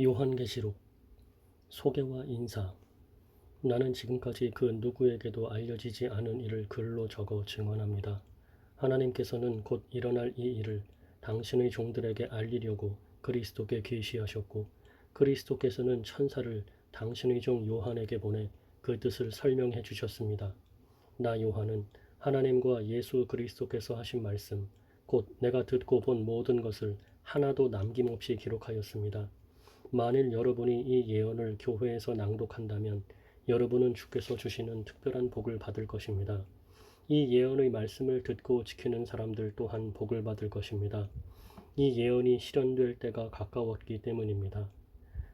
요한계시록 소개와 인사. 나는 지금까지 그 누구에게도 알려지지 않은 일을 글로 적어 증언합니다. 하나님께서는 곧 일어날 이 일을 당신의 종들에게 알리려고 그리스도께 계시하셨고, 그리스도께서는 천사를 당신의 종 요한에게 보내 그 뜻을 설명해 주셨습니다. 나 요한은 하나님과 예수 그리스도께서 하신 말씀, 곧 내가 듣고 본 모든 것을 하나도 남김없이 기록하였습니다. 만일 여러분이 이 예언을 교회에서 낭독한다면 여러분은 주께서 주시는 특별한 복을 받을 것입니다. 이 예언의 말씀을 듣고 지키는 사람들 또한 복을 받을 것입니다. 이 예언이 실현될 때가 가까웠기 때문입니다.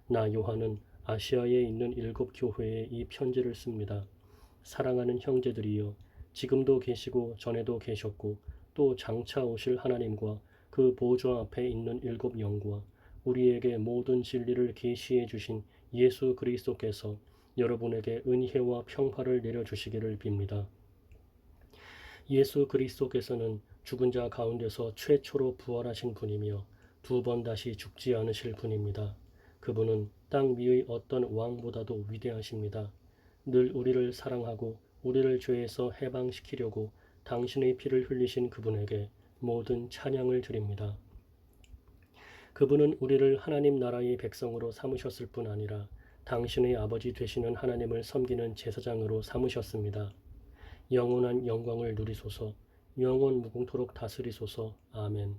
나 요한은 아시아에 있는 7교회에 이 편지를 씁니다. 사랑하는 형제들이여, 지금도 계시고 전에도 계셨고 또 장차 오실 하나님과 그 보좌 앞에 있는 7영과 우리에게 모든 진리를 계시해 주신 예수 그리스도께서 여러분에게 은혜와 평화를 내려주시기를 빕니다. 예수 그리스도께서는 죽은 자 가운데서 최초로 부활하신 분이며 2번 다시 죽지 않으실 분입니다. 그분은 땅 위의 어떤 왕보다도 위대하십니다. 늘 우리를 사랑하고 우리를 죄에서 해방시키려고 당신의 피를 흘리신 그분에게 모든 찬양을 드립니다. 그분은 우리를 하나님 나라의 백성으로 삼으셨을 뿐 아니라 당신의 아버지 되시는 하나님을 섬기는 제사장으로 삼으셨습니다. 영원한 영광을 누리소서. 영원 무궁토록 다스리소서. 아멘.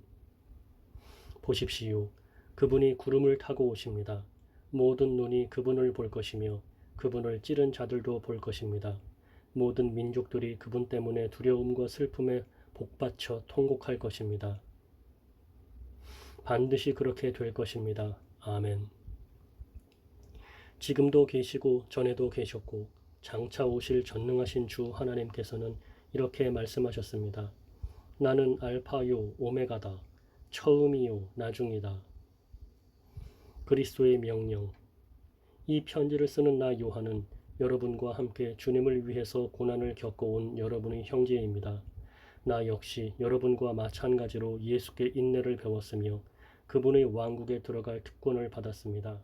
보십시오. 그분이 구름을 타고 오십니다. 모든 눈이 그분을 볼 것이며 그분을 찌른 자들도 볼 것입니다. 모든 민족들이 그분 때문에 두려움과 슬픔에 복받쳐 통곡할 것입니다. 반드시 그렇게 될 것입니다. 아멘. 지금도 계시고 전에도 계셨고 장차 오실 전능하신 주 하나님께서는 이렇게 말씀하셨습니다. 나는 알파요 오메가다. 처음이요 나중이다. 그리스도의 명령. 이 편지를 쓰는 나 요한은 여러분과 함께 주님을 위해서 고난을 겪어온 여러분의 형제입니다. 나 역시 여러분과 마찬가지로 예수께 인내를 배웠으며 그분의 왕국에 들어갈 특권을 받았습니다.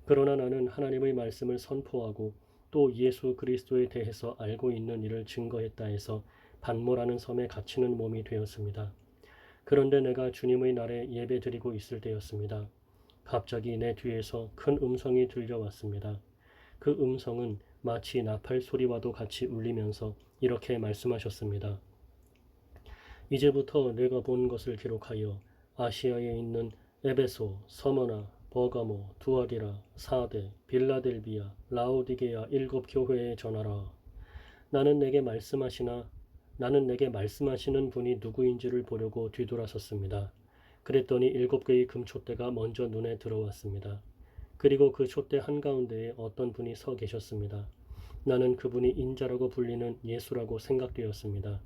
그러나 나는 하나님의 말씀을 선포하고 또 예수 그리스도에 대해서 알고 있는 일을 증거했다 해서 반모라는 섬에 갇히는 몸이 되었습니다. 그런데 내가 주님의 날에 예배 드리고 있을 때였습니다. 갑자기 내 뒤에서 큰 음성이 들려왔습니다. 그 음성은 마치 나팔 소리와도 같이 울리면서 이렇게 말씀하셨습니다. 이제부터 내가 본 것을 기록하여 아시아에 있는 에베소, 서머나, 버가모, 두아디라, 사데, 빌라델비아, 라오디게아 7교회에 전하라. 나는 내게 말씀하시는 분이 누구인지를 보려고 뒤돌아섰습니다. 그랬더니 7개의 금촛대가 먼저 눈에 들어왔습니다. 그리고 그 촛대 한가운데에 어떤 분이 서 계셨습니다. 나는 그분이 인자라고 불리는 예수라고 생각되었습니다.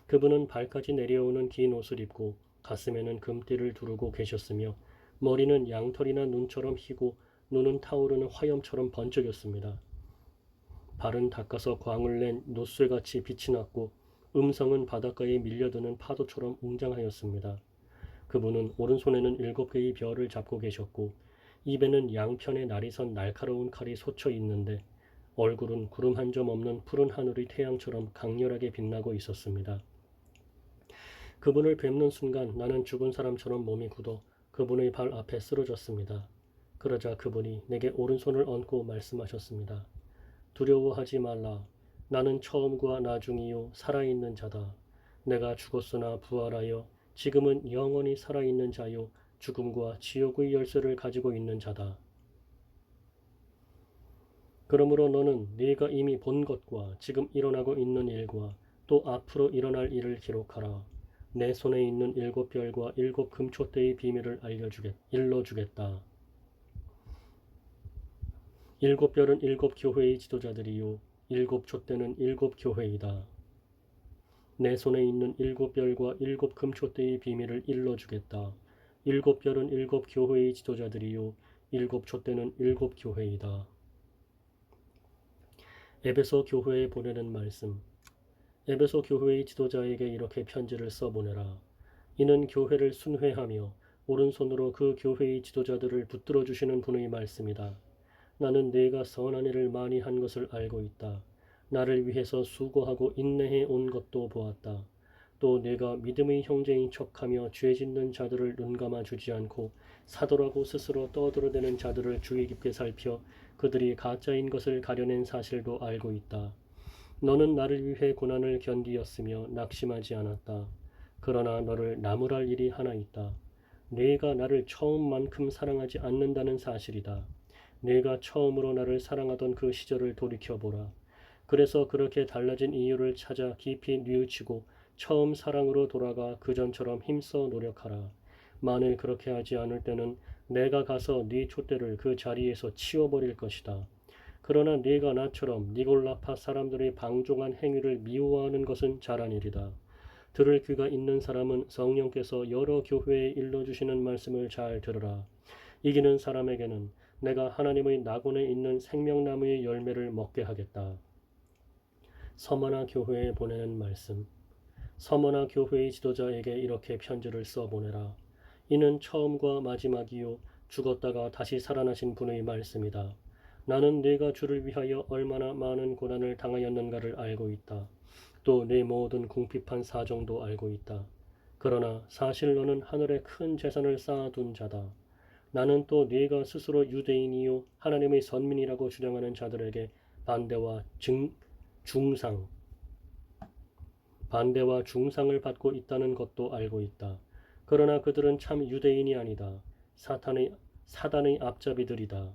그분은 발까지 내려오는 긴 옷을 입고 가슴에는 금띠를 두르고 계셨으며 머리는 양털이나 눈처럼 희고 눈은 타오르는 화염처럼 번쩍였습니다. 발은 닦아서 광을 낸 노쇠같이 빛이 났고 음성은 바닷가에 밀려드는 파도처럼 웅장하였습니다. 그분은 오른손에는 7개의 별을 잡고 계셨고 입에는 양편에 날이 선 날카로운 칼이 솟쳐 있는데 얼굴은 구름 한 점 없는 푸른 하늘의 태양처럼 강렬하게 빛나고 있었습니다. 그분을 뵙는 순간 나는 죽은 사람처럼 몸이 굳어 그분의 발 앞에 쓰러졌습니다. 그러자 그분이 내게 오른손을 얹고 말씀하셨습니다. 두려워하지 말라. 나는 처음과 나중이요 살아있는 자다. 내가 죽었으나 부활하여 지금은 영원히 살아있는 자요 죽음과 지옥의 열쇠를 가지고 있는 자다. 그러므로 너는 네가 이미 본 것과 지금 일어나고 있는 일과 또 앞으로 일어날 일을 기록하라. 내 손에 있는 7별과 7금촛대의 비밀을 일러주겠다. 7별은 7교회의 지도자들이요 7촛대는 7교회이다. 내 손에 있는 7별과 7금촛대의 비밀을 일러주겠다. 7별은 7교회의 지도자들이요 7촛대는 7교회이다. 에베소 교회에 보내는 말씀. 에베소 교회의 지도자에게 이렇게 편지를 써보내라. 이는 교회를 순회하며 오른손으로 그 교회의 지도자들을 붙들어 주시는 분의 말씀이다. 나는 네가 선한 일을 많이 한 것을 알고 있다. 나를 위해서 수고하고 인내해 온 것도 보았다. 또 네가 믿음의 형제인 척하며 죄 짓는 자들을 눈감아 주지 않고 사도라고 스스로 떠들어대는 자들을 주의 깊게 살펴 그들이 가짜인 것을 가려낸 사실도 알고 있다. 너는 나를 위해 고난을 견디었으며 낙심하지 않았다. 그러나 너를 나무랄 일이 하나 있다. 네가 나를 처음만큼 사랑하지 않는다는 사실이다. 네가 처음으로 나를 사랑하던 그 시절을 돌이켜보라. 그래서 그렇게 달라진 이유를 찾아 깊이 뉘우치고 처음 사랑으로 돌아가 그전처럼 힘써 노력하라. 만일 그렇게 하지 않을 때는 내가 가서 네 촛대를 그 자리에서 치워버릴 것이다. 그러나 네가 나처럼 니골라파 사람들의 방종한 행위를 미워하는 것은 잘한 일이다. 들을 귀가 있는 사람은 성령께서 여러 교회에 일러주시는 말씀을 잘 들으라. 이기는 사람에게는 내가 하나님의 낙원에 있는 생명나무의 열매를 먹게 하겠다. 서머나 교회에 보내는 말씀. 서머나 교회의 지도자에게 이렇게 편지를 써보내라. 이는 처음과 마지막이요 죽었다가 다시 살아나신 분의 말씀이다. 나는 네가 주를 위하여 얼마나 많은 고난을 당하였는가를 알고 있다. 또 네 모든 궁핍한 사정도 알고 있다. 그러나 사실 너는 하늘에 큰 재산을 쌓아둔 자다. 나는 또 네가 스스로 유대인이요 하나님의 선민이라고 주장하는 자들에게 반대와 중상, 반대와 중상을 받고 있다는 것도 알고 있다. 그러나 그들은 참 유대인이 아니다. 사단의 앞잡이들이다.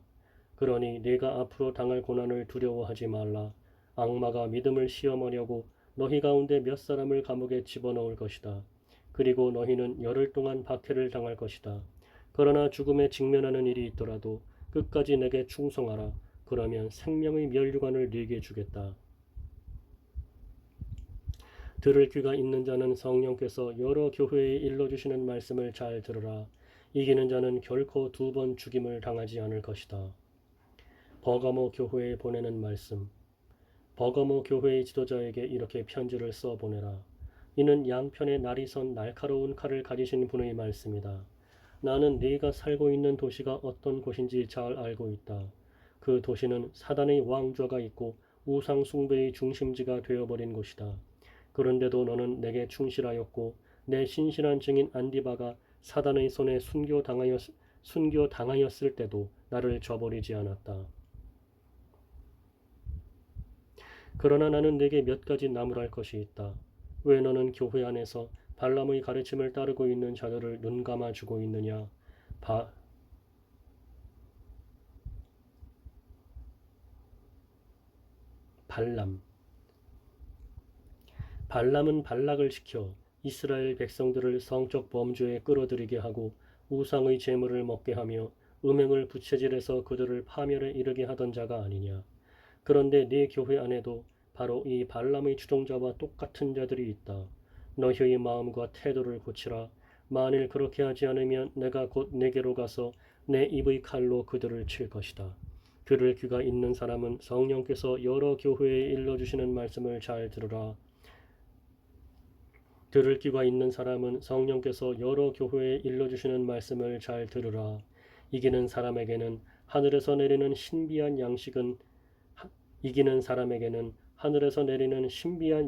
그러니 네가 앞으로 당할 고난을 두려워하지 말라. 악마가 믿음을 시험하려고 너희 가운데 몇 사람을 감옥에 집어넣을 것이다. 그리고 너희는 열흘 동안 박해를 당할 것이다. 그러나 죽음에 직면하는 일이 있더라도 끝까지 내게 충성하라. 그러면 생명의 면류관을 네게 주겠다. 들을 귀가 있는 자는 성령께서 여러 교회에 일러주시는 말씀을 잘 들으라. 이기는 자는 결코 2번 죽임을 당하지 않을 것이다. 버가모 교회에 보내는 말씀. 버가모 교회의 지도자에게 이렇게 편지를 써보내라. 이는 양편에 날이 선 날카로운 칼을 가지신 분의 말씀이다. 나는 네가 살고 있는 도시가 어떤 곳인지 잘 알고 있다. 그 도시는 사단의 왕좌가 있고 우상 숭배의 중심지가 되어버린 곳이다. 그런데도 너는 내게 충실하였고 내 신실한 증인 안디바가 사단의 손에 순교당하였을 때도 나를 저버리지 않았다. 그러나 나는 네게 몇 가지 나무랄 것이 있다. 왜 너는 교회 안에서 발람의 가르침을 따르고 있는 자들을 눈감아 주고 있느냐? 발람은 발락을 시켜 이스라엘 백성들을 성적 범죄에 끌어들이게 하고 우상의 제물을 먹게 하며 음행을 부채질해서 그들을 파멸에 이르게 하던 자가 아니냐. 그런데 네 교회 안에도 바로 이 발람의 주동자와 똑같은 자들이 있다. 너희의 마음과 태도를 고치라. 만일 그렇게 하지 않으면 내가 곧 내게로 가서 내 입의 칼로 그들을 칠 것이다. 들을 귀가 있는 사람은 성령께서 여러 교회에 일러주시는 말씀을 잘 들으라. 들을 귀가 있는 사람은 성령께서 여러 교회에 일러주시는 말씀을 잘 들으라. 이기는 사람에게는 하늘에서 내리는 신비한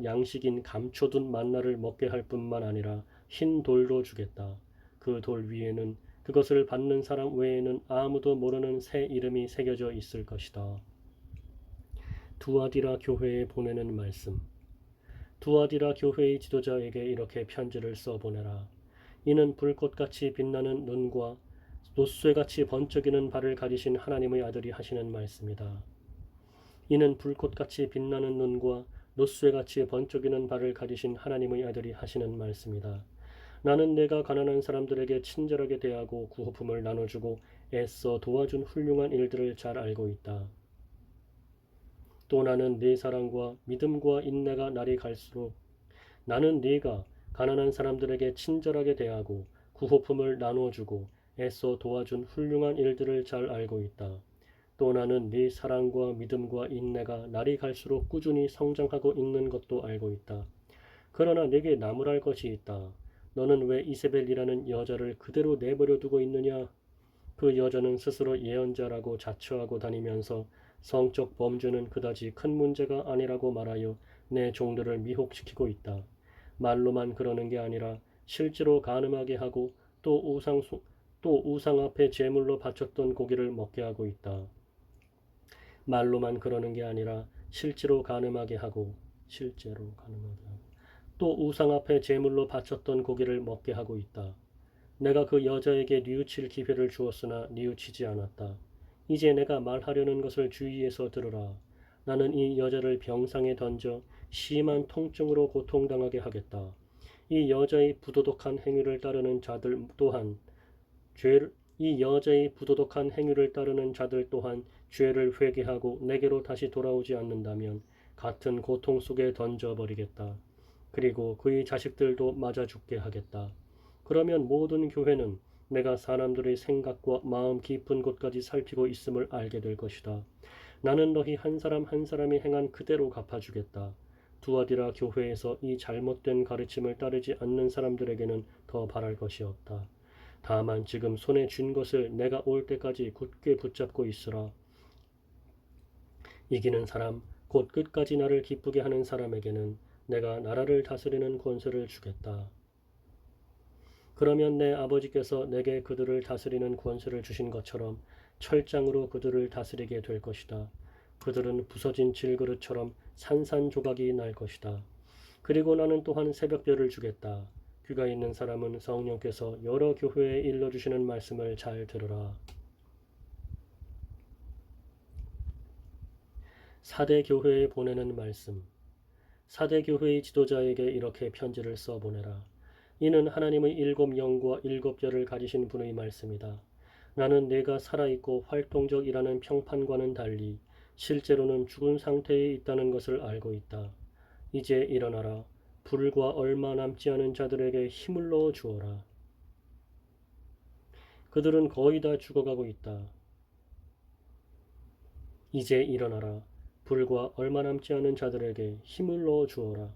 양식인 감춰둔 만나를 먹게 할 뿐만 아니라 흰 돌도 주겠다. 그 돌 위에는 그것을 받는 사람 외에는 아무도 모르는 새 이름이 새겨져 있을 것이다. 두아디라 교회에 보내는 말씀. 두아디라 교회의 지도자에게 이렇게 편지를 써보내라. 이는 불꽃같이 빛나는 눈과 노쇠같이 번쩍이는 발을 가지신 하나님의 아들이 하시는 말씀이다. 이는 불꽃같이 빛나는 눈과 노쇠같이 번쩍이는 발을 가지신 하나님의 아들이 하시는 말씀이다. 나는 내가 가난한 사람들에게 친절하게 대하고 구호품을 나눠주고 애써 도와준 훌륭한 일들을 잘 알고 있다. 또 나는 네 사랑과 믿음과 인내가 날이 갈수록 나는 네가 가난한 사람들에게 친절하게 대하고 구호품을 나눠주고 애써 도와준 훌륭한 일들을 잘 알고 있다. 또 나는 네 사랑과 믿음과 인내가 날이 갈수록 꾸준히 성장하고 있는 것도 알고 있다. 그러나 내게 나무랄 것이 있다. 너는 왜 이세벨이라는 여자를 그대로 내버려 두고 있느냐? 그 여자는 스스로 예언자라고 자처하고 다니면서 성적 범죄는 그다지 큰 문제가 아니라고 말하여 내 종들을 미혹시키고 있다. 말로만 그러는 게 아니라 실제로 간음하게 하고 또 우상 앞에 제물로 바쳤던 고기를 먹게 하고 있다. 말로만 그러는 게 아니라 실제로 간음하게 하고 또 우상 앞에 제물로 바쳤던 고기를 먹게 하고 있다. 내가 그 여자에게 뉘우칠 기회를 주었으나 뉘우치지 않았다. 이제 내가 말하려는 것을 주의해서 들으라. 나는 이 여자를 병상에 던져 심한 통증으로 고통당하게 하겠다. 이 여자의 부도덕한 행위를 따르는 자들 또한 죄를 회개하고 내게로 다시 돌아오지 않는다면 같은 고통 속에 던져버리겠다. 그리고 그의 자식들도 맞아 죽게 하겠다. 그러면 모든 교회는 내가 사람들의 생각과 마음 깊은 곳까지 살피고 있음을 알게 될 것이다. 나는 너희 한 사람 한 사람이 행한 그대로 갚아주겠다. 두아디라 교회에서 이 잘못된 가르침을 따르지 않는 사람들에게는 더 바랄 것이 없다. 다만 지금 손에 쥔 것을 내가 올 때까지 굳게 붙잡고 있으라. 이기는 사람, 곧 끝까지 나를 기쁘게 하는 사람에게는 내가 나라를 다스리는 권세를 주겠다. 그러면 내 아버지께서 내게 그들을 다스리는 권세를 주신 것처럼 철장으로 그들을 다스리게 될 것이다. 그들은 부서진 질그릇처럼 산산조각이 날 것이다. 그리고 나는 또한 새벽별을 주겠다. 귀가 있는 사람은 성령께서 여러 교회에 일러주시는 말씀을 잘 들으라. 사대 교회에 보내는 말씀. 사대 교회의 지도자에게 이렇게 편지를 써보내라. 이는 하나님의 일곱 영과 일곱 별을 가지신 분의 말씀이다. 나는 내가 살아있고 활동적이라는 평판과는 달리 실제로는 죽은 상태에 있다는 것을 알고 있다. 이제 일어나라. 불과 얼마 남지 않은 자들에게 힘을 넣어 주어라. 그들은 거의 다 죽어가고 있다. 이제 일어나라. 불과 얼마 남지 않은 자들에게 힘을 넣어 주어라.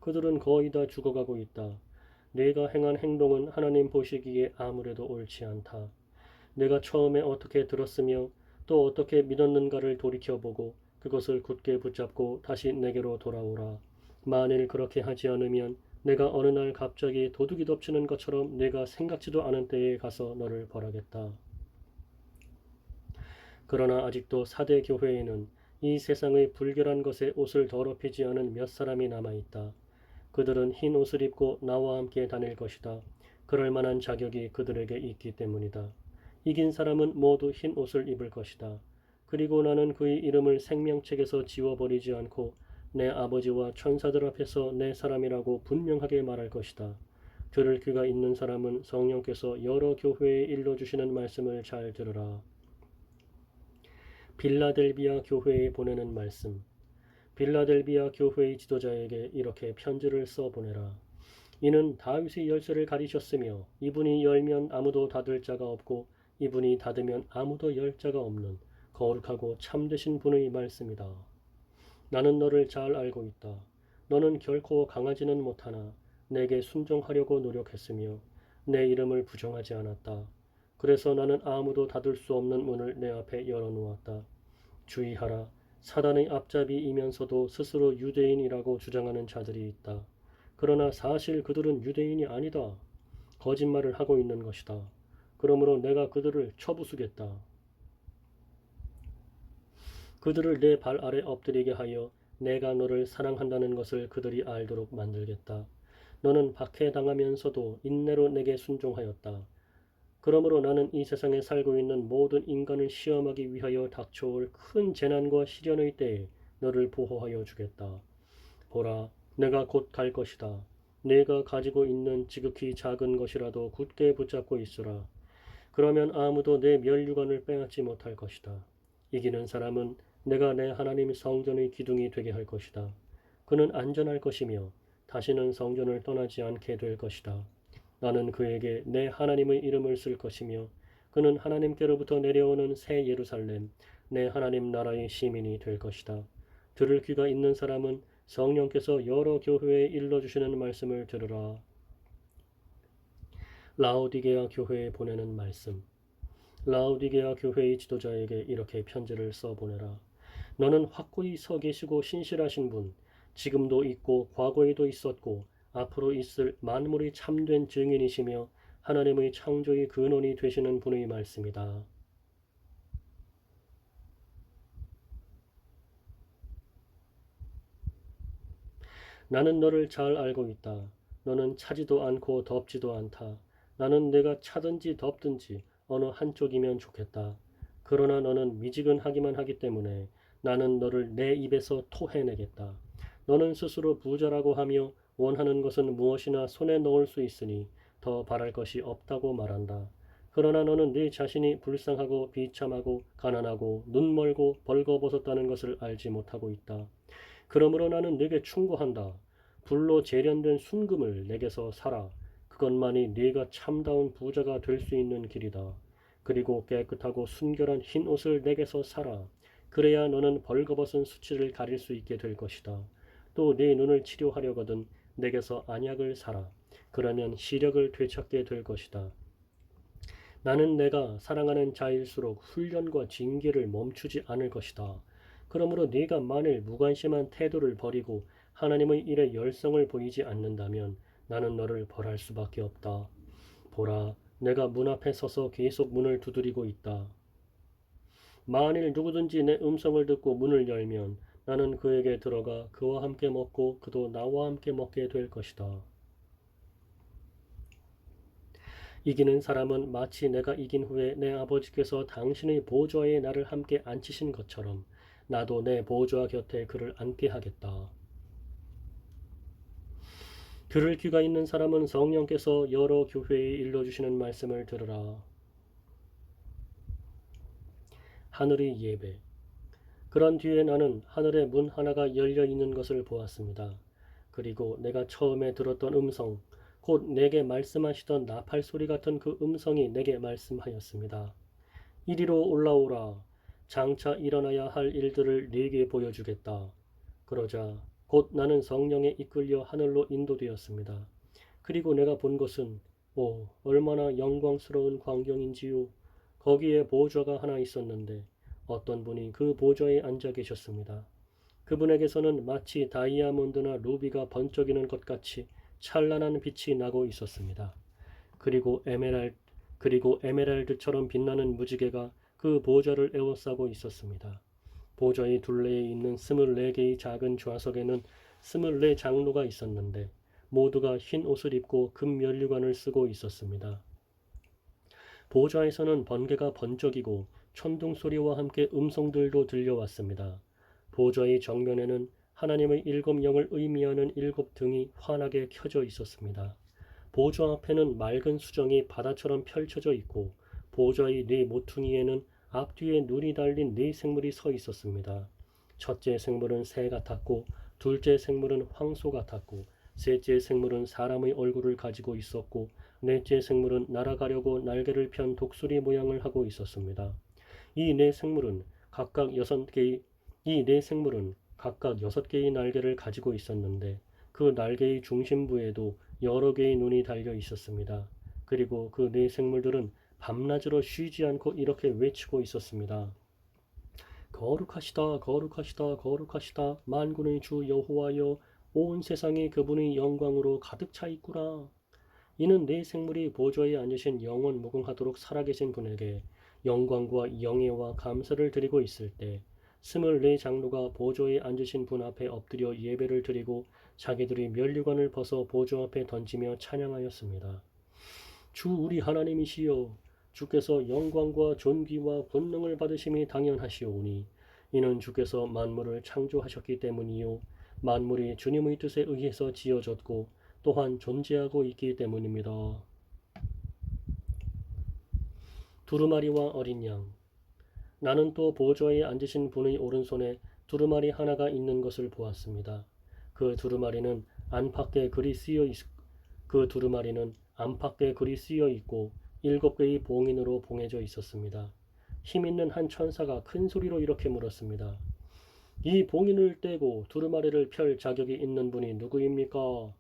그들은 거의 다 죽어가고 있다. 내가 행한 행동은 하나님 보시기에 아무래도 옳지 않다. 내가 처음에 어떻게 들었으며 또 어떻게 믿었는가를 돌이켜보고 그것을 굳게 붙잡고 다시 내게로 돌아오라. 만일 그렇게 하지 않으면 내가 어느 날 갑자기 도둑이 덮치는 것처럼 내가 생각지도 않은 때에 가서 너를 벌하겠다. 그러나 아직도 사대 교회에는 이 세상의 불결한 것에 옷을 더럽히지 않은 몇 사람이 남아있다. 그들은 흰 옷을 입고 나와 함께 다닐 것이다. 그럴 만한 자격이 그들에게 있기 때문이다. 이긴 사람은 모두 흰 옷을 입을 것이다. 그리고 나는 그의 이름을 생명책에서 지워버리지 않고 내 아버지와 천사들 앞에서 내 사람이라고 분명하게 말할 것이다. 들을 귀가 있는 사람은 성령께서 여러 교회에 일러주시는 말씀을 잘 들으라. 빌라델비아 교회에 보내는 말씀. 빌라델비아 교회의 지도자에게 이렇게 편지를 써보내라. 이는 다윗의 열쇠를 가리셨으며 이분이 열면 아무도 닫을 자가 없고 이분이 닫으면 아무도 열 자가 없는 거룩하고 참되신 분의 말씀이다. 나는 너를 잘 알고 있다. 너는 결코 강하지는 못하나 내게 순종하려고 노력했으며 내 이름을 부정하지 않았다. 그래서 나는 아무도 닫을 수 없는 문을 내 앞에 열어놓았다. 주의하라. 사단의 앞잡이이면서도 스스로 유대인이라고 주장하는 자들이 있다. 그러나 사실 그들은 유대인이 아니다. 거짓말을 하고 있는 것이다. 그러므로 내가 그들을 쳐부수겠다. 그들을 내 발 아래 엎드리게 하여 내가 너를 사랑한다는 것을 그들이 알도록 만들겠다. 너는 박해당하면서도 인내로 내게 순종하였다. 그러므로 나는 이 세상에 살고 있는 모든 인간을 시험하기 위하여 닥쳐올 큰 재난과 시련의 때에 너를 보호하여 주겠다. 보라, 내가 곧 갈 것이다. 내가 가지고 있는 지극히 작은 것이라도 굳게 붙잡고 있으라. 그러면 아무도 내 면류관을 빼앗지 못할 것이다. 이기는 사람은 내가 내 하나님 성전의 기둥이 되게 할 것이다. 그는 안전할 것이며 다시는 성전을 떠나지 않게 될 것이다. 나는 그에게 내 하나님의 이름을 쓸 것이며 그는 하나님께로부터 내려오는 새 예루살렘, 내 하나님 나라의 시민이 될 것이다. 들을 귀가 있는 사람은 성령께서 여러 교회에 일러주시는 말씀을 들으라. 라오디게아 교회에 보내는 말씀. 라오디게아 교회의 지도자에게 이렇게 편지를 써보내라. 너는 확고히 서 계시고 신실하신 분, 지금도 있고 과거에도 있었고 앞으로 있을 만물이 참된 증인이시며 하나님의 창조의 근원이 되시는 분의 말씀이다. 나는 너를 잘 알고 있다. 너는 차지도 않고 덥지도 않다. 나는 내가 차든지 덥든지 어느 한쪽이면 좋겠다. 그러나 너는 미지근하기만 하기 때문에 나는 너를 내 입에서 토해내겠다. 너는 스스로 부자라고 하며 원하는 것은 무엇이나 손에 넣을 수 있으니 더 바랄 것이 없다고 말한다. 그러나 너는 네 자신이 불쌍하고 비참하고 가난하고 눈멀고 벌거벗었다는 것을 알지 못하고 있다. 그러므로 나는 네게 충고한다. 불로 재련된 순금을 내게서 사라. 그것만이 네가 참다운 부자가 될 수 있는 길이다. 그리고 깨끗하고 순결한 흰 옷을 내게서 사라. 그래야 너는 벌거벗은 수치를 가릴 수 있게 될 것이다. 또 네 눈을 치료하려거든 내게서 안약을 사라. 그러면 시력을 되찾게 될 것이다. 나는 내가 사랑하는 자일수록 훈련과 징계를 멈추지 않을 것이다. 그러므로 네가 만일 무관심한 태도를 버리고 하나님의 일에 열성을 보이지 않는다면 나는 너를 벌할 수밖에 없다. 보라, 내가 문 앞에 서서 계속 문을 두드리고 있다. 만일 누구든지 내 음성을 듣고 문을 열면 나는 그에게 들어가 그와 함께 먹고 그도 나와 함께 먹게 될 것이다. 이기는 사람은 마치 내가 이긴 후에 내 아버지께서 당신의 보좌에 나를 함께 앉히신 것처럼 나도 내 보좌 곁에 그를 앉게 하겠다. 들을 귀가 있는 사람은 성령께서 여러 교회에 일러주시는 말씀을 들으라. 하늘의 예배. 그런 뒤에 나는 하늘의 문 하나가 열려 있는 것을 보았습니다. 그리고 내가 처음에 들었던 음성, 곧 내게 말씀하시던 나팔 소리 같은 그 음성이 내게 말씀하였습니다. 이리로 올라오라. 장차 일어나야 할 일들을 네게 보여주겠다. 그러자 곧 나는 성령에 이끌려 하늘로 인도되었습니다. 그리고 내가 본 것은 얼마나 영광스러운 광경인지요. 거기에 보좌가 하나 있었는데 어떤 분이 그 보좌에 앉아 계셨습니다. 그분에게서는 마치 다이아몬드나 루비가 번쩍이는 것 같이 찬란한 빛이 나고 있었습니다. 그리고 에메랄드처럼 빛나는 무지개가 그 보좌를 에워싸고 있었습니다. 보좌의 둘레에 있는 24개의 작은 좌석에는 24 장로가 있었는데 모두가 흰 옷을 입고 금 면류관을 쓰고 있었습니다. 보좌에서는 번개가 번쩍이고 천둥 소리와 함께 음성들도 들려왔습니다. 보좌의 정면에는 하나님의 7 영을 의미하는 7 등이 환하게 켜져 있었습니다. 보좌 앞에는 맑은 수정이 바다처럼 펼쳐져 있고 보좌의 네 모퉁이에는 앞뒤에 눈이 달린 네 생물이 서 있었습니다. 첫째 생물은 새 같았고 둘째 생물은 황소 같았고 셋째 생물은 사람의 얼굴을 가지고 있었고 넷째 생물은 날아가려고 날개를 편 독수리 모양을 하고 있었습니다. 이 네 생물은 각각 6개의 날개를 가지고 있었는데 그 날개의 중심부에도 여러 개의 눈이 달려 있었습니다. 그리고 그 네 생물들은 밤낮으로 쉬지 않고 이렇게 외치고 있었습니다. 거룩하시다, 거룩하시다, 거룩하시다. 만군의 주 여호와여, 온 세상이 그분의 영광으로 가득 차 있구나. 이는 네 생물이 보좌에 앉으신 영원 무궁하도록 살아계신 분에게 영광과 영예와 감사를 드리고 있을 때 24 장로가 보좌에 앉으신 분 앞에 엎드려 예배를 드리고 자기들이 면류관을 벗어 보좌 앞에 던지며 찬양하였습니다. 주 우리 하나님이시여, 주께서 영광과 존귀와 권능을 받으심이 당연하시오니 이는 주께서 만물을 창조하셨기 때문이요 만물이 주님의 뜻에 의해서 지어졌고 또한 존재하고 있기 때문입니다. 두루마리와 어린 양. 나는 또 보좌에 앉으신 분의 오른손에 두루마리 하나가 있는 것을 보았습니다. 그 두루마리는 안팎에 글이 쓰여 있고 7개의 봉인으로 봉해져 있었습니다. 힘있는 한 천사가 큰 소리로 이렇게 물었습니다. 이 봉인을 떼고 두루마리를 펼 자격이 있는 분이 누구입니까?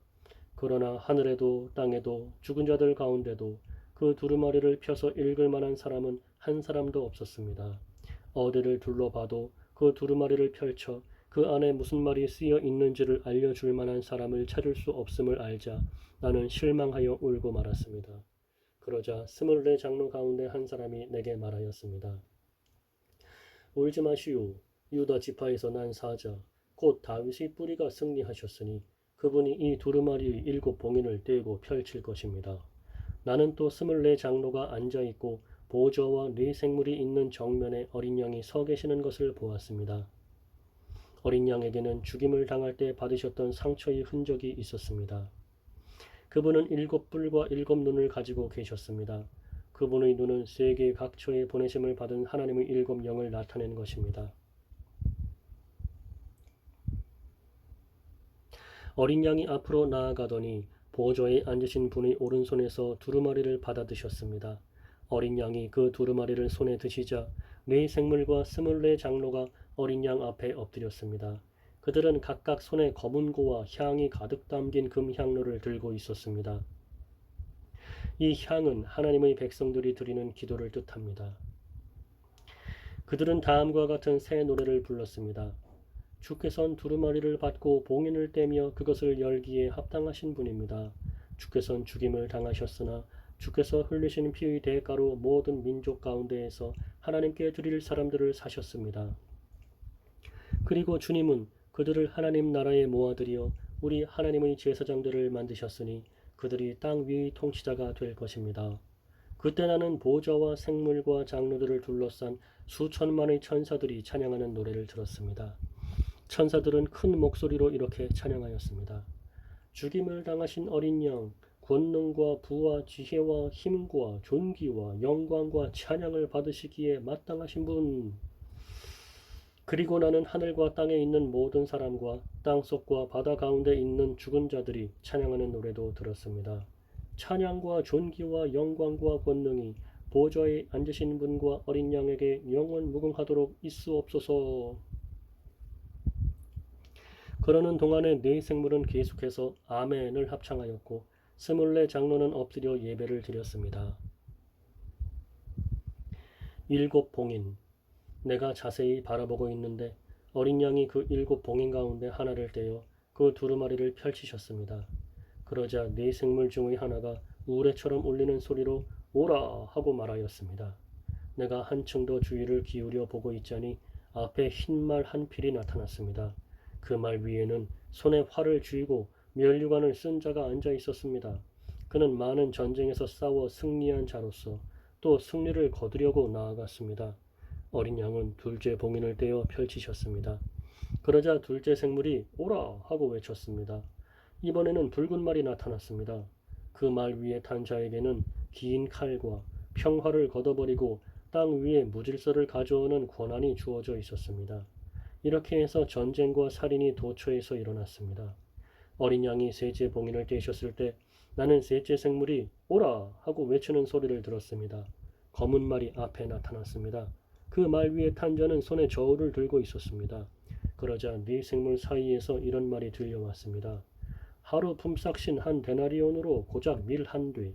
그러나 하늘에도 땅에도 죽은 자들 가운데도 그 두루마리를 펴서 읽을 만한 사람은 한 사람도 없었습니다. 어디를 둘러봐도 그 두루마리를 펼쳐 그 안에 무슨 말이 쓰여 있는지를 알려줄 만한 사람을 찾을 수 없음을 알자 나는 실망하여 울고 말았습니다. 그러자 24 장로 가운데 한 사람이 내게 말하였습니다. 울지 마시오. 유다 지파에서 난 사자 곧 다윗의 뿌리가 승리하셨으니 그분이 이 두루마리의 7 봉인을 떼고 펼칠 것입니다. 나는 또 24 장로가 앉아있고 보좌와 네 생물이 있는 정면에 어린 양이 서 계시는 것을 보았습니다. 어린 양에게는 죽임을 당할 때 받으셨던 상처의 흔적이 있었습니다. 그분은 7 뿔과 7 눈을 가지고 계셨습니다. 그분의 눈은 세계 각처에 보내심을 받은 하나님의 7 영을 나타낸 것입니다. 어린 양이 앞으로 나아가더니 보좌에 앉으신 분의 오른손에서 두루마리를 받아 드셨습니다. 어린 양이 그 두루마리를 손에 드시자 네 생물과 24 장로가 어린 양 앞에 엎드렸습니다. 그들은 각각 손에 검은고와 향이 가득 담긴 금향로를 들고 있었습니다. 이 향은 하나님의 백성들이 드리는 기도를 뜻합니다. 그들은 다음과 같은 새 노래를 불렀습니다. 주께선 두루마리를 받고 봉인을 떼며 그것을 열기에 합당하신 분입니다. 주께선 죽임을 당하셨으나 주께서 흘리신 피의 대가로 모든 민족 가운데에서 하나님께 드릴 사람들을 사셨습니다. 그리고 주님은 그들을 하나님 나라에 모아들여 우리 하나님의 제사장들을 만드셨으니 그들이 땅 위의 통치자가 될 것입니다. 그때 나는 보좌와 생물과 장로들을 둘러싼 수천만의 천사들이 찬양하는 노래를 들었습니다. 천사들은 큰 목소리로 이렇게 찬양하였습니다. 죽임을 당하신 어린 양, 권능과 부와 지혜와 힘과 존귀와 영광과 찬양을 받으시기에 마땅하신 분. 그리고 나는 하늘과 땅에 있는 모든 사람과 땅속과 바다 가운데 있는 죽은 자들이 찬양하는 노래도 들었습니다. 찬양과 존귀와 영광과 권능이 보좌에 앉으신 분과 어린 양에게 영원 무궁하도록 있수옵소서. 그러는 동안에 네 생물은 계속해서 아멘을 합창하였고 24 장로는 엎드려 예배를 드렸습니다. 7 봉인. 내가 자세히 바라보고 있는데 어린 양이 그 7 봉인 가운데 하나를 떼어 그 두루마리를 펼치셨습니다. 그러자 네 생물 중의 하나가 우레처럼 울리는 소리로 오라 하고 말하였습니다. 내가 한층 더 주의를 기울여 보고 있자니 앞에 흰말 한 필이 나타났습니다. 그 말 위에는 손에 활을 쥐고 면류관을 쓴 자가 앉아 있었습니다. 그는 많은 전쟁에서 싸워 승리한 자로서 또 승리를 거두려고 나아갔습니다. 어린 양은 둘째 봉인을 떼어 펼치셨습니다. 그러자 둘째 생물이 오라 하고 외쳤습니다. 이번에는 붉은 말이 나타났습니다. 그 말 위에 탄 자에게는 긴 칼과 평화를 걷어버리고 땅 위에 무질서를 가져오는 권한이 주어져 있었습니다. 이렇게 해서 전쟁과 살인이 도처에서 일어났습니다. 어린 양이 셋째 봉인을 떼셨을 때 나는 셋째 생물이 오라 하고 외치는 소리를 들었습니다. 검은 말이 앞에 나타났습니다. 그 말 위에 탄 자는 손에 저울을 들고 있었습니다. 그러자 네 생물 사이에서 이런 말이 들려왔습니다. 하루 품삯인 한 데나리온으로 고작 밀 한 돼,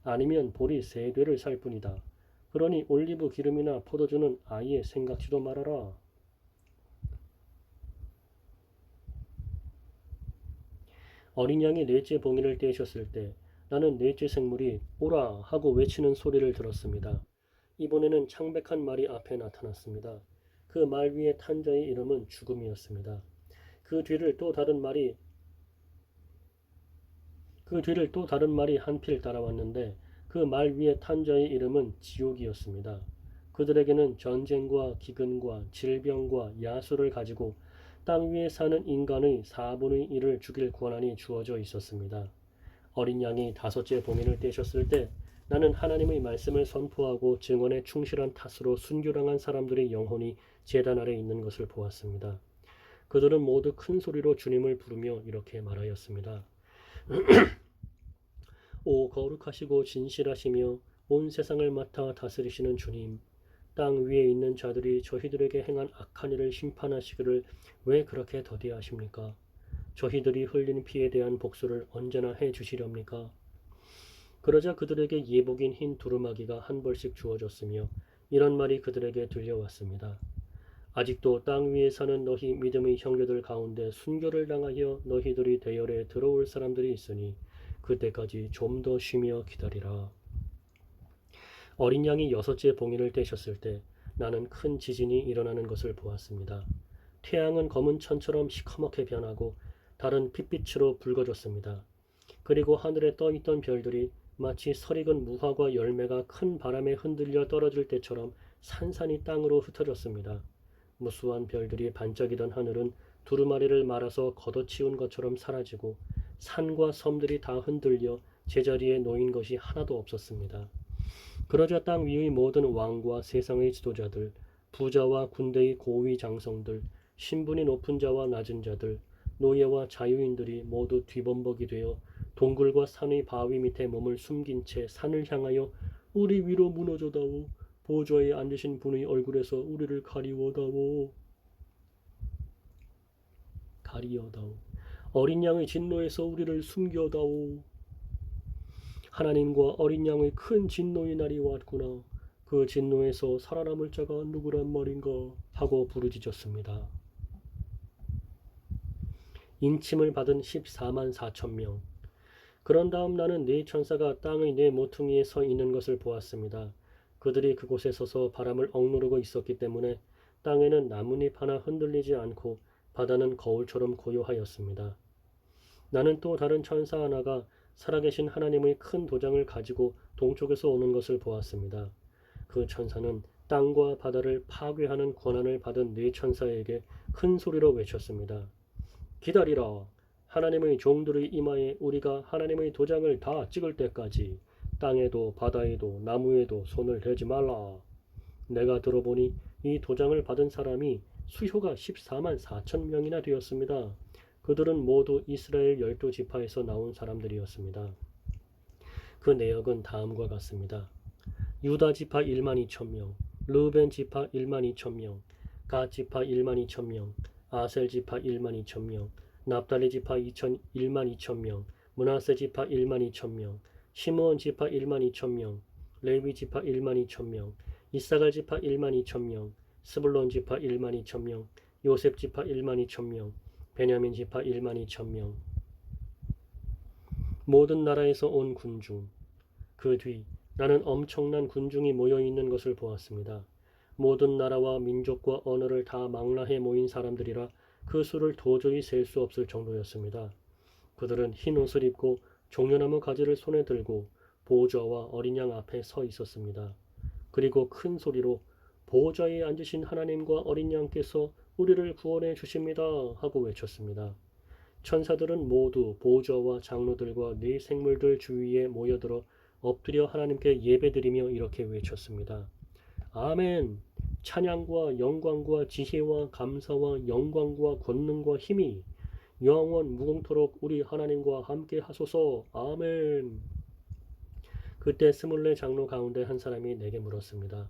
아니면 보리 3되를 살 뿐이다. 그러니 올리브 기름이나 포도주는 아예 생각지도 말아라. 어린 양이 넷째 봉인을 떼셨을 때 나는 넷째 생물이 오라 하고 외치는 소리를 들었습니다. 이번에는 창백한 말이 앞에 나타났습니다. 그 말 위에 탄 자의 이름은 죽음이었습니다. 그 뒤를 또 다른 말이 한 필 따라왔는데 그 말 위에 탄 자의 이름은 지옥이었습니다. 그들에게는 전쟁과 기근과 질병과 야수를 가지고 땅 위에 사는 인간의 4분의 1을 죽일 권한이 주어져 있었습니다. 어린 양이 5째 봉인을 떼셨을 때 나는 하나님의 말씀을 선포하고 증언에 충실한 탓으로 순교당한 사람들의 영혼이 제단 아래 있는 것을 보았습니다. 그들은 모두 큰 소리로 주님을 부르며 이렇게 말하였습니다. 오 거룩하시고 진실하시며 온 세상을 맡아 다스리시는 주님, 땅 위에 있는 자들이 저희들에게 행한 악한 일을 심판하시기를 왜 그렇게 더디하십니까? 저희들이 흘린 피에 대한 복수를 언제나 해 주시렵니까? 그러자 그들에게 예복인 흰 두루마기가 한 벌씩 주어졌으며 이런 말이 그들에게 들려왔습니다. 아직도 땅 위에 사는 너희 믿음의 형제들 가운데 순교를 당하여 너희들이 대열에 들어올 사람들이 있으니 그때까지 좀 더 쉬며 기다리라. 어린 양이 여섯째 봉인을 떼셨을 때 나는 큰 지진이 일어나는 것을 보았습니다. 태양은 검은 천처럼 시커멓게 변하고 달은 핏빛으로 붉어졌습니다. 그리고 하늘에 떠있던 별들이 마치 설익은 무화과 열매가 큰 바람에 흔들려 떨어질 때처럼 산산이 땅으로 흩어졌습니다. 무수한 별들이 반짝이던 하늘은 두루마리를 말아서 걷어치운 것처럼 사라지고 산과 섬들이 다 흔들려 제자리에 놓인 것이 하나도 없었습니다. 그러자 땅 위의 모든 왕과 세상의 지도자들, 부자와 군대의 고위 장성들, 신분이 높은 자와 낮은 자들, 노예와 자유인들이 모두 뒤범벅이 되어 동굴과 산의 바위 밑에 몸을 숨긴 채 산을 향하여 우리 위로 무너져다오. 보좌에 앉으신 분의 얼굴에서 우리를 가리워다오. 가리어다오. 어린 양의 진노에서 우리를 숨겨다오. 하나님과 어린 양의 큰 진노의 날이 왔구나. 그 진노에서 살아남을 자가 누구란 말인가 하고 부르짖었습니다. 인침을 받은 14만 4천 명. 그런 다음 나는 네 천사가 땅의 네 모퉁이에 서 있는 것을 보았습니다. 그들이 그곳에 서서 바람을 억누르고 있었기 때문에 땅에는 나뭇잎 하나 흔들리지 않고 바다는 거울처럼 고요하였습니다. 나는 또 다른 천사 하나가 살아계신 하나님의 큰 도장을 가지고 동쪽에서 오는 것을 보았습니다. 그 천사는 땅과 바다를 파괴하는 권한을 받은 네 천사에게 큰 소리로 외쳤습니다. 기다리라. 하나님의 종들의 이마에 우리가 하나님의 도장을 다 찍을 때까지 땅에도 바다에도 나무에도 손을 대지 말라. 내가 들어보니 이 도장을 받은 사람이 수효가 14만 4천 명이나 되었습니다. 그들은 모두 이스라엘 12지파에서 나온 사람들이었습니다. 그 내역은 다음과 같습니다. 유다 지파 1만 2천 명, 르벤 지파 1만 2천 명, 갓 지파 1만 2천 명, 아셀 지파 1만 2천 명, 납달리 지파 1만 2천 명, 므낫세 지파 1만 2천 명, 시므온 지파 1만 2천 명, 레위 지파 1만 2천 명, 이사갈 지파 1만 2천 명, 스불론 지파 1만 2천 명, 요셉 지파 1만 2천 명, 베냐민 지파 1만 2천 명. 모든 나라에서 온 군중. 그 뒤 나는 엄청난 군중이 모여 있는 것을 보았습니다. 모든 나라와 민족과 언어를 다 망라해 모인 사람들이라 그 수를 도저히 셀 수 없을 정도였습니다. 그들은 흰 옷을 입고 종려나무 가지를 손에 들고 보좌와 어린 양 앞에 서 있었습니다. 그리고 큰 소리로 보좌에 앉으신 하나님과 어린 양께서 우리를 구원해 주십니다 하고 외쳤습니다. 천사들은 모두 보좌와 장로들과 네 생물들 주위에 모여들어 엎드려 하나님께 예배드리며 이렇게 외쳤습니다. 아멘. 찬양과 영광과 지혜와 감사와 영광과 권능과 힘이 영원 무궁토록 우리 하나님과 함께 하소서. 아멘. 그때 24 장로 가운데 한 사람이 내게 물었습니다.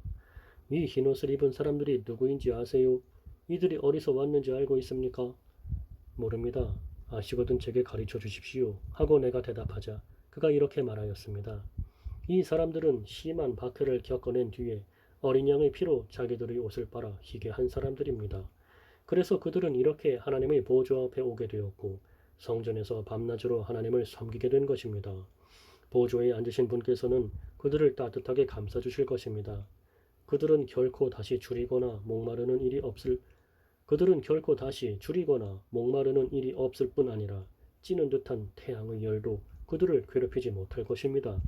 이 흰옷을 입은 사람들이 누구인지 아세요? 이들이 어디서 왔는지 알고 있습니까? 모릅니다. 아시거든 제게 가르쳐 주십시오. 하고 내가 대답하자 그가 이렇게 말하였습니다. 이 사람들은 심한 박해를 겪어낸 뒤에 어린 양의 피로 자기들의 옷을 빨아 희게 한 사람들입니다. 그래서 그들은 이렇게 하나님의 보좌 앞에 오게 되었고 성전에서 밤낮으로 하나님을 섬기게 된 것입니다. 보좌에 앉으신 분께서는 그들을 따뜻하게 감싸주실 것입니다. 그들은 결코 다시 줄이거나 목마르는 일이 없을 뿐 아니라 찌는 듯한 태양의 열도 그들을 괴롭히지 못할 것입니다.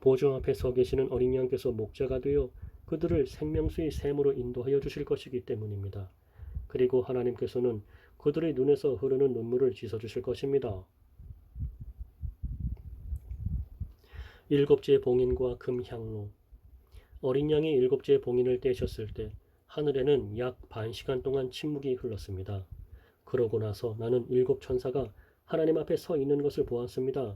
보좌 앞에 서 계시는 어린 양께서 목자가 되어 그들을 생명수의 샘으로 인도하여 주실 것이기 때문입니다. 그리고 하나님께서는 그들의 눈에서 흐르는 눈물을 씻어주실 것입니다. 일곱째 봉인과 금향로. 어린 양이 일곱째 봉인을 떼셨을 때 하늘에는 약 반 시간 동안 침묵이 흘렀습니다. 그러고 나서 나는 일곱 천사가 하나님 앞에 서 있는 것을 보았습니다.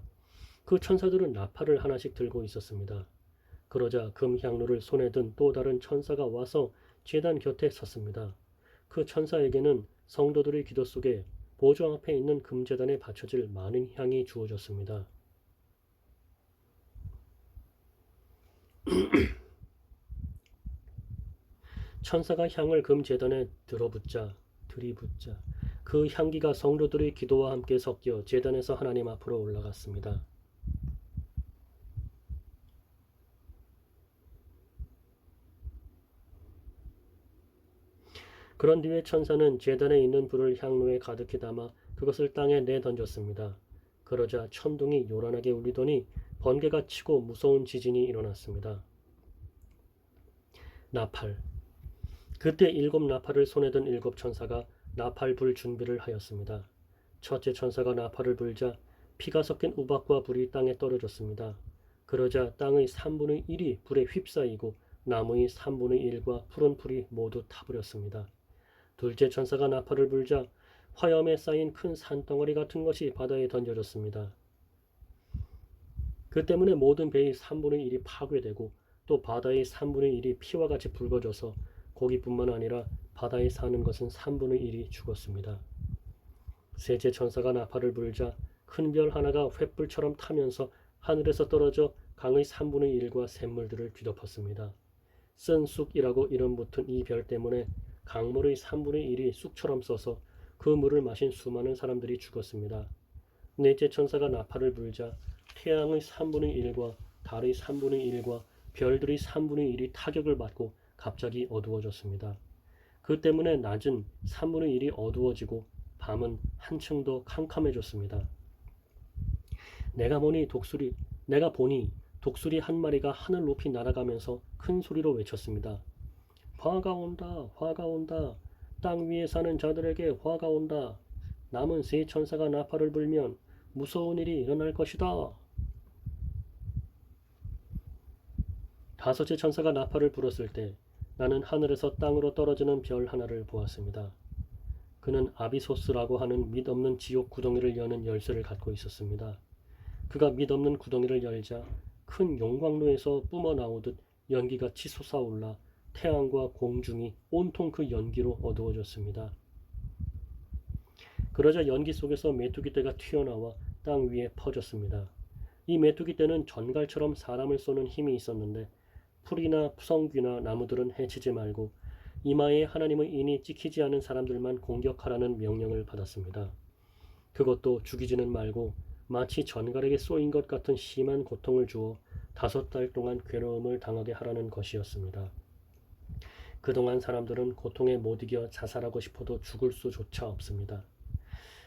그 천사들은 나팔을 하나씩 들고 있었습니다. 그러자 금향로를 손에 든 또 다른 천사가 와서 제단 곁에 섰습니다. 그 천사에게는 성도들의 기도 속에 보좌 앞에 있는 금제단에 바쳐질 많은 향이 주어졌습니다. 천사가 향을 금제단에 들이붓자 그 향기가 성도들의 기도와 함께 섞여 제단에서 하나님 앞으로 올라갔습니다. 그런 뒤에 천사는 제단에 있는 불을 향로에 가득히 담아 그것을 땅에 내던졌습니다. 그러자 천둥이 요란하게 울리더니 번개가 치고 무서운 지진이 일어났습니다. 나팔. 그때 7 나팔을 손에 든 7 천사가 나팔 불 준비를 하였습니다. 첫째 천사가 나팔을 불자 피가 섞인 우박과 불이 땅에 떨어졌습니다. 그러자 땅의 3분의 1이 불에 휩싸이고 나무의 3분의 1과 푸른 풀이 모두 타버렸습니다. 둘째 천사가 나팔을 불자 화염에 쌓인 큰 산덩어리 같은 것이 바다에 던져졌습니다. 그 때문에 모든 배의 3분의 1이 파괴되고 또 바다의 3분의 1이 피와 같이 붉어져서 고기뿐만 아니라 바다에 사는 것은 3분의 1이 죽었습니다. 셋째 천사가 나팔을 불자 큰 별 하나가 횃불처럼 타면서 하늘에서 떨어져 강의 3분의 1과 샘물들을 뒤덮었습니다. 쓴 쑥이라고 이름 붙은 이 별 때문에 강물의 3분의 1이 쑥처럼 써서 그 물을 마신 수많은 사람들이 죽었습니다. 넷째 천사가 나팔을 불자 태양의 3분의 1과 달의 3분의 1과 별들의 3분의 1이 타격을 받고 갑자기 어두워졌습니다. 그 때문에 낮은 3분의 1이 어두워지고 밤은 한층 더 캄캄해졌습니다. 내가 보니 독수리 한 마리가 하늘 높이 날아가면서 큰 소리로 외쳤습니다. 화가 온다, 화가 온다. 땅 위에 사는 자들에게 화가 온다. 남은 세 천사가 나팔을 불면 무서운 일이 일어날 것이다. 다섯째 천사가 나팔을 불었을 때 나는 하늘에서 땅으로 떨어지는 별 하나를 보았습니다. 그는 아비소스라고 하는 밑없는 지옥 구덩이를 여는 열쇠를 갖고 있었습니다. 그가 밑없는 구덩이를 열자 큰 용광로에서 뿜어 나오듯 연기가 치솟아올라 태양과 공중이 온통 그 연기로 어두워졌습니다. 그러자 연기 속에서 메뚜기 떼가 튀어나와 땅 위에 퍼졌습니다. 이 메뚜기 떼는 전갈처럼 사람을 쏘는 힘이 있었는데 풀이나 성귀나 나무들은 해치지 말고 이마에 하나님의 인이 찍히지 않은 사람들만 공격하라는 명령을 받았습니다. 그것도 죽이지는 말고 마치 전갈에게 쏘인 것 같은 심한 고통을 주어 5달 동안 괴로움을 당하게 하라는 것이었습니다. 그동안 사람들은 고통에 못 이겨 자살하고 싶어도 죽을 수조차 없습니다.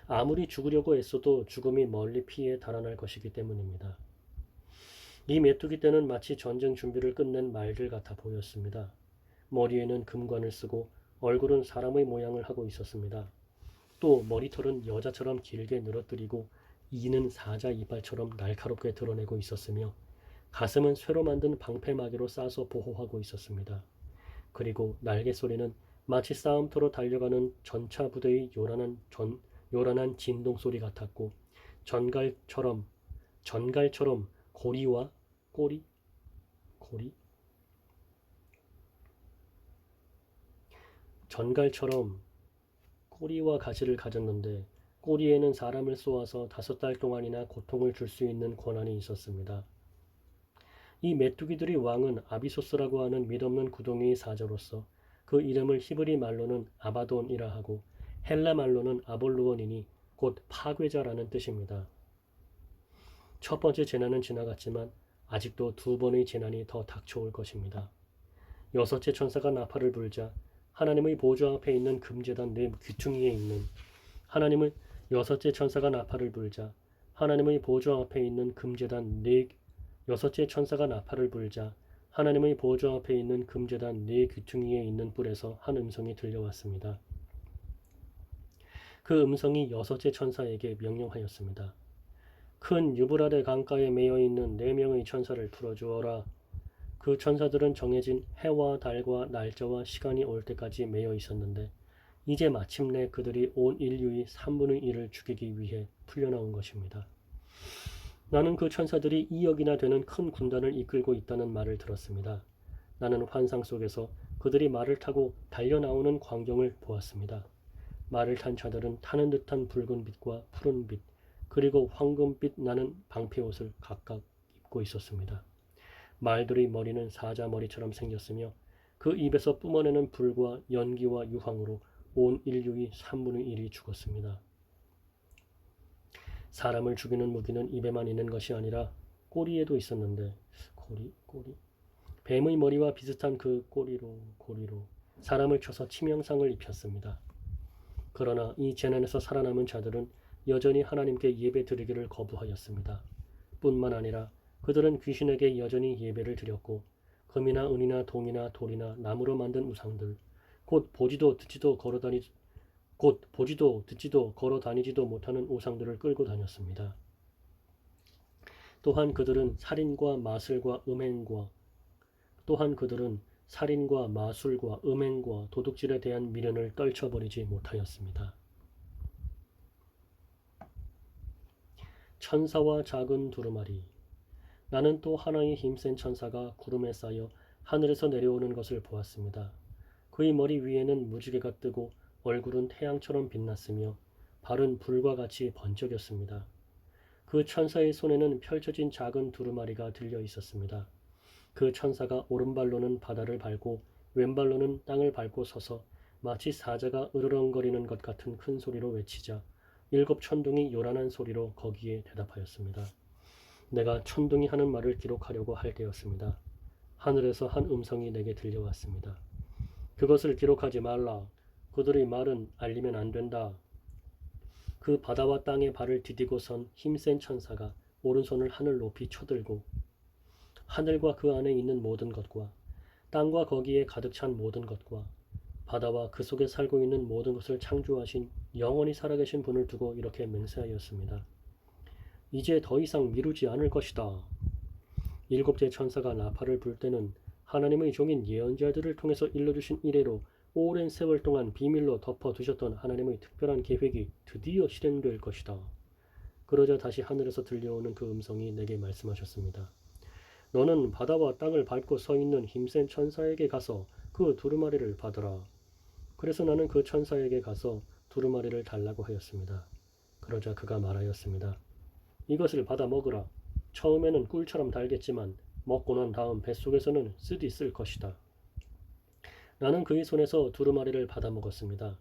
아무리 죽으려고 애써도 죽음이 멀리 피해 달아날 것이기 때문입니다. 이 메뚜기 떼는 마치 전쟁 준비를 끝낸 말들 같아 보였습니다. 머리에는 금관을 쓰고 얼굴은 사람의 모양을 하고 있었습니다. 또 머리털은 여자처럼 길게 늘어뜨리고 이는 사자 이빨처럼 날카롭게 드러내고 있었으며 가슴은 쇠로 만든 방패마개로 싸서 보호하고 있었습니다. 그리고 날개 소리는 마치 싸움터로 달려가는 전차 부대의 요란한 진동 소리 같았고 전갈처럼 고리와 전갈처럼 꼬리와 가시를 가졌는데 꼬리에는 사람을 쏘아서 5달 동안이나 고통을 줄 수 있는 권한이 있었습니다. 이 메뚜기들의 왕은 아비소스라고 하는 밑없는 구덩이의 사자로서 그 이름을 히브리 말로는 아바돈이라 하고 헬라 말로는 아볼루온이니 곧 파괴자라는 뜻입니다. 첫 번째 재난은 지나갔지만 아직도 2번의 재난이 더 닥쳐올 것입니다. 여섯째 천사가 나팔을 불자 하나님의 보좌 앞에 있는 금제단 네 귀퉁이에 있는 여섯째 천사가 나팔을 불자 하나님의 보좌 앞에 있는 금제단 여섯째 천사가 나팔을 불자 하나님의 보좌 앞에 있는 금제단 네 귀퉁이에 있는 뿔에서 한 음성이 들려왔습니다. 그 음성이 여섯째 천사에게 명령하였습니다. 큰 유브라데 강가에 매여 있는 4명의 천사를 풀어주어라. 그 천사들은 정해진 해와 달과 날짜와 시간이 올 때까지 매여 있었는데 이제 마침내 그들이 온 인류의 3분의 1을 죽이기 위해 풀려나온 것입니다. 나는 그 천사들이 2억이나 되는 큰 군단을 이끌고 있다는 말을 들었습니다. 나는 환상 속에서 그들이 말을 타고 달려나오는 광경을 보았습니다. 말을 탄 자들은 타는 듯한 붉은 빛과 푸른 빛, 그리고 황금빛 나는 방패옷을 각각 입고 있었습니다. 말들의 머리는 사자 머리처럼 생겼으며 그 입에서 뿜어내는 불과 연기와 유황으로 온 인류의 3분의 1이 죽었습니다. 사람을 죽이는 무기는 입에만 있는 것이 아니라 꼬리에도 있었는데 꼬리 뱀의 머리와 비슷한 그 고리로 사람을 쳐서 치명상을 입혔습니다. 그러나 이 재난에서 살아남은 자들은 여전히 하나님께 예배 드리기를 거부하였습니다. 뿐만 아니라 그들은 귀신에게 여전히 예배를 드렸고 금이나 은이나 동이나 돌이나 나무로 만든 우상들 곧 보지도 듣지도 걸어 다니지도 못하는 우상들을 끌고 다녔습니다. 또한 그들은 살인과 마술과 음행과 도둑질에 대한 미련을 떨쳐버리지 못하였습니다. 천사와 작은 두루마리. 나는 또 하나의 힘센 천사가 구름에 쌓여 하늘에서 내려오는 것을 보았습니다. 그의 머리 위에는 무지개가 뜨고 얼굴은 태양처럼 빛났으며 발은 불과 같이 번쩍였습니다. 그 천사의 손에는 펼쳐진 작은 두루마리가 들려 있었습니다. 그 천사가 오른발로는 바다를 밟고 왼발로는 땅을 밟고 서서 마치 사자가 으르렁거리는 것 같은 큰 소리로 외치자 7 천둥이 요란한 소리로 거기에 대답하였습니다. 내가 천둥이 하는 말을 기록하려고 할 때였습니다. 하늘에서 한 음성이 내게 들려왔습니다. 그것을 기록하지 말라. 그들의 말은 알리면 안 된다. 그 바다와 땅에 발을 디디고 선 힘센 천사가 오른손을 하늘 높이 쳐들고 하늘과 그 안에 있는 모든 것과 땅과 거기에 가득 찬 모든 것과 바다와 그 속에 살고 있는 모든 것을 창조하신 영원히 살아계신 분을 두고 이렇게 맹세하였습니다. 이제 더 이상 미루지 않을 것이다. 7째 천사가 나팔을 불 때는 하나님의 종인 예언자들을 통해서 일러주신 이래로 오랜 세월 동안 비밀로 덮어두셨던 하나님의 특별한 계획이 드디어 실행될 것이다. 그러자 다시 하늘에서 들려오는 그 음성이 내게 말씀하셨습니다. 너는 바다와 땅을 밟고 서 있는 힘센 천사에게 가서 그 두루마리를 받으라. 그래서 나는 그 천사에게 가서 두루마리를 달라고 하였습니다. 그러자 그가 말하였습니다. 이것을 받아 먹으라. 처음에는 꿀처럼 달겠지만 먹고 난 다음 뱃속에서는 쓰디 쓸 것이다. 나는 그의 손에서 두루마리를 받아 먹었습니다.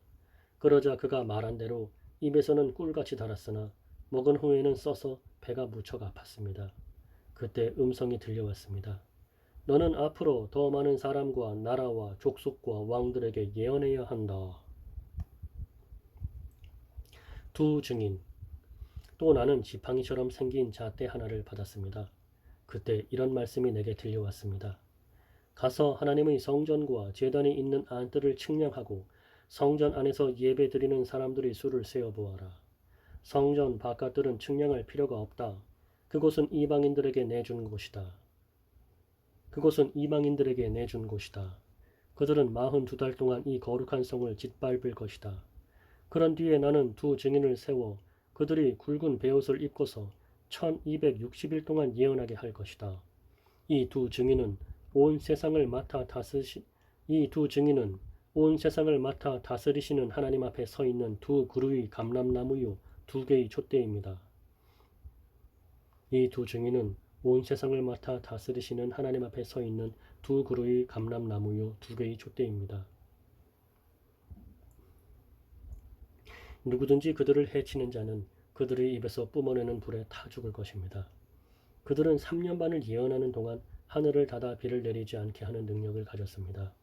그러자 그가 말한 대로 입에서는 꿀같이 달았으나 먹은 후에는 써서 배가 무척 아팠습니다. 그때 음성이 들려왔습니다. 너는 앞으로 더 많은 사람과 나라와 족속과 왕들에게 예언해야 한다. 두 증인. 또 나는 지팡이처럼 생긴 잣대 하나를 받았습니다. 그때 이런 말씀이 내게 들려왔습니다. 가서 하나님의 성전과 제단이 있는 안뜰을 측량하고 성전 안에서 예배 드리는 사람들의 수를 세어보아라. 성전 바깥들은 측량할 필요가 없다. 그곳은 이방인들에게 내준 곳이다. 그들은 42달 동안 이 거룩한 성을 짓밟을 것이다. 그런 뒤에 나는 두 증인을 세워 그들이 굵은 베옷을 입고서 1260일 동안 예언하게 할 것이다. 이 두 증인은 온 세상을 맡아 다스리시는 하나님 앞에 서 있는 두 그루의 감람나무요 2개의 촛대입니다. 이 두 증인은 온 세상을 맡아 다스리시는 하나님 앞에 서 있는 두 그루의 감람나무요 2개의 촛대입니다. 누구든지 그들을 해치는 자는 그들의 입에서 뿜어내는 불에 타 죽을 것입니다. 그들은 3년 반을 예언하는 동안 하늘을 닫아 비를 내리지 않게 하는 능력을 가졌습니다.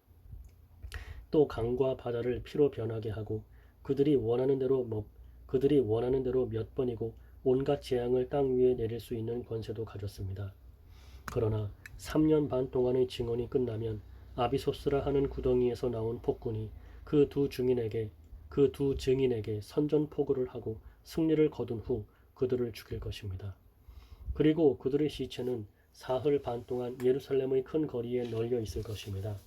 또 강과 바다를 피로 변하게 하고 그들이 원하는 대로 몇 번이고 온갖 재앙을 땅 위에 내릴 수 있는 권세도 가졌습니다. 그러나 3년 반 동안의 증언이 끝나면 아비소스라 하는 구덩이에서 나온 폭군이 그 두 증인에게 선전포고를 하고 승리를 거둔 후 그들을 죽일 것입니다. 그리고 그들의 시체는 사흘 반 동안 예루살렘의 큰 거리에 널려 있을 것입니다.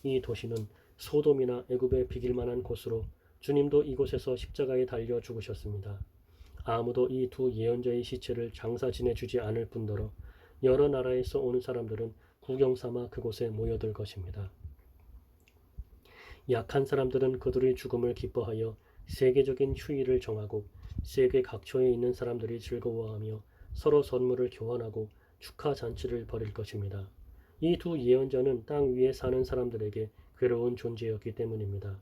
이 도시는 소돔이나 애굽에 비길 만한 곳으로 주님도 이곳에서 십자가에 달려 죽으셨습니다. 아무도 이 두 예언자의 시체를 장사 지내주지 않을 뿐더러 여러 나라에서 오는 사람들은 구경 삼아 그곳에 모여들 것입니다. 약한 사람들은 그들의 죽음을 기뻐하여 세계적인 휴일을 정하고 세계 각처에 있는 사람들이 즐거워하며 서로 선물을 교환하고 축하 잔치를 벌일 것입니다. 이 두 예언자는 땅 위에 사는 사람들에게 괴로운 존재였기 때문입니다.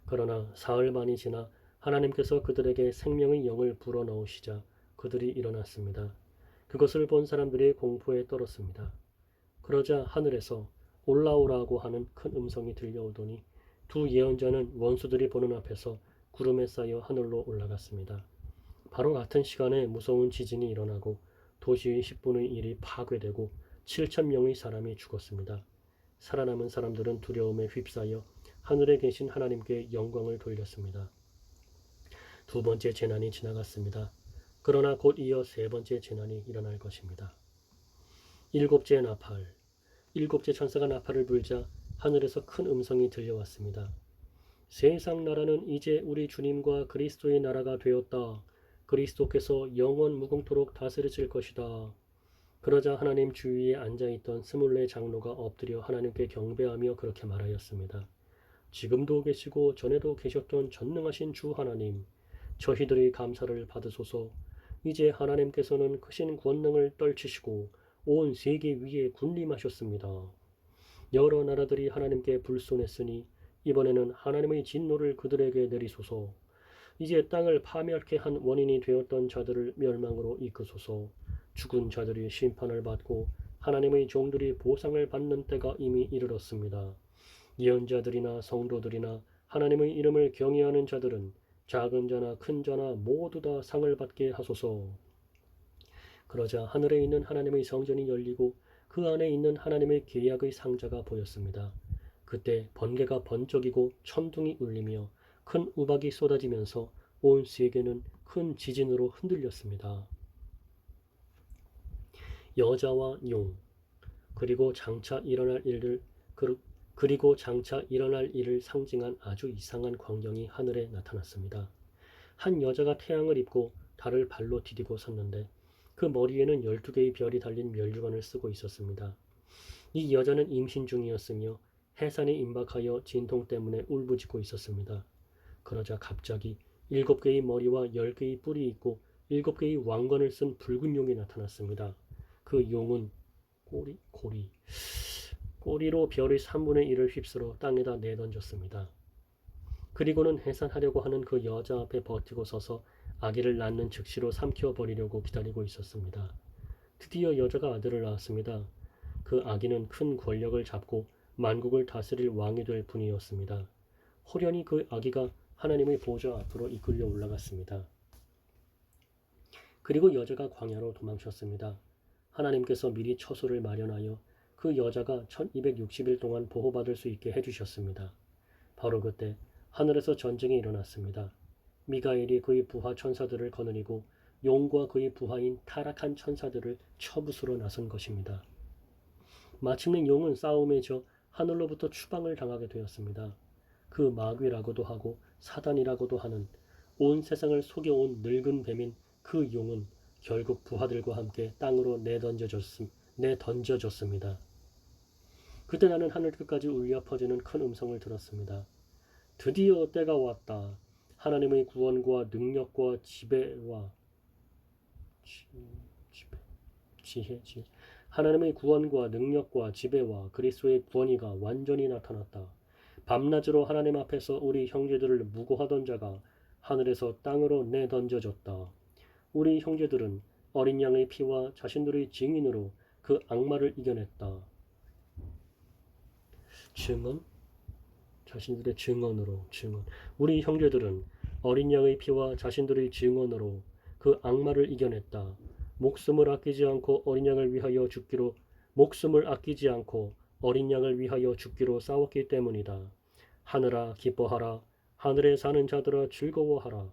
그러나 사흘 반이 지나 하나님께서 그들에게 생명의 영을 불어넣으시자 그들이 일어났습니다. 그것을 본 사람들이 공포에 떨었습니다. 그러자 하늘에서 올라오라고 하는 큰 음성이 들려오더니 두 예언자는 원수들이 보는 앞에서 구름에 쌓여 하늘로 올라갔습니다. 바로 같은 시간에 무서운 지진이 일어나고 도시의 10분의 1이 파괴되고 7천 명의 사람이 죽었습니다. 살아남은 사람들은 두려움에 휩싸여 하늘에 계신 하나님께 영광을 돌렸습니다. 두 번째 재난이 지나갔습니다. 그러나 곧 이어 세 번째 재난이 일어날 것입니다. 일곱째 나팔. 일곱째 천사가 나팔을 불자 하늘에서 큰 음성이 들려왔습니다. 세상 나라는 이제 우리 주님과 그리스도의 나라가 되었다. 그리스도께서 영원 무궁토록 다스리실 것이다. 그러자 하나님 주위에 앉아있던 24 장로가 엎드려 하나님께 경배하며 그렇게 말하였습니다. 지금도 계시고 전에도 계셨던 전능하신 주 하나님, 저희들의 감사를 받으소서. 이제 하나님께서는 크신 권능을 떨치시고 온 세계 위에 군림하셨습니다. 여러 나라들이 하나님께 불손했으니 이번에는 하나님의 진노를 그들에게 내리소서. 이제 땅을 파멸케 한 원인이 되었던 자들을 멸망으로 이끄소서. 죽은 자들이 심판을 받고 하나님의 종들이 보상을 받는 때가 이미 이르렀습니다. 예언자들이나 성도들이나 하나님의 이름을 경외하는 자들은 작은 자나 큰 자나 모두 다 상을 받게 하소서. 그러자 하늘에 있는 하나님의 성전이 열리고 그 안에 있는 하나님의 계약의 상자가 보였습니다. 그때 번개가 번쩍이고 천둥이 울리며 큰 우박이 쏟아지면서 온 세계는 큰 지진으로 흔들렸습니다. 여자와 용 그리고 장차 일어날 일을 상징한 아주 이상한 광경이 하늘에 나타났습니다. 한 여자가 태양을 입고 달을 발로 디디고 섰는데 그 머리에는 12개의 별이 달린 면류관을 쓰고 있었습니다. 이 여자는 임신 중이었으며 해산이 임박하여 진통 때문에 울부짖고 있었습니다. 그러자 갑자기 7개의 머리와 10개의 뿔이 있고 7개의 왕관을 쓴 붉은 용이 나타났습니다. 그 용은 꼬리로 별의 3분의 1을 휩쓸어 땅에다 내던졌습니다. 그리고는 해산하려고 하는 그 여자 앞에 버티고 서서 아기를 낳는 즉시로 삼켜버리려고 기다리고 있었습니다. 드디어 여자가 아들을 낳았습니다. 그 아기는 큰 권력을 잡고 만국을 다스릴 왕이 될 분이었습니다. 호련히 그 아기가 하나님의 보좌 앞으로 이끌려 올라갔습니다. 그리고 여자가 광야로 도망쳤습니다. 하나님께서 미리 처소를 마련하여 그 여자가 1260일 동안 보호받을 수 있게 해주셨습니다. 바로 그때 하늘에서 전쟁이 일어났습니다. 미가엘이 그의 부하 천사들을 거느리고 용과 그의 부하인 타락한 천사들을 쳐부수러 나선 것입니다. 마침내 용은 싸움에 져 하늘로부터 추방을 당하게 되었습니다. 그 마귀라고도 하고 사단이라고도 하는 온 세상을 속여온 늙은 뱀인 그 용은 결국 부하들과 함께 땅으로 내던져졌습니다. 그때 나는 하늘 끝까지 울려 퍼지는 큰 음성을 들었습니다. 드디어 때가 왔다. 하나님의 구원과 능력과 하나님의 구원과 능력과 지배와 그리스도의 권위가 완전히 나타났다. 밤낮으로 하나님 앞에서 우리 형제들을 무고하던 자가 하늘에서 땅으로 내던져졌다. 우리 형제들은 어린 양의 피와 자신들의 증인으로 그 악마를 이겨냈다. 자신들의 증언으로 우리 형제들은 어린 양의 피와 자신들의 증언으로 그 악마를 이겨냈다. 목숨을 아끼지 않고 어린 양을 위하여 죽기로 싸웠기 때문이다. 하늘아 기뻐하라. 하늘에 사는 자들아 즐거워하라.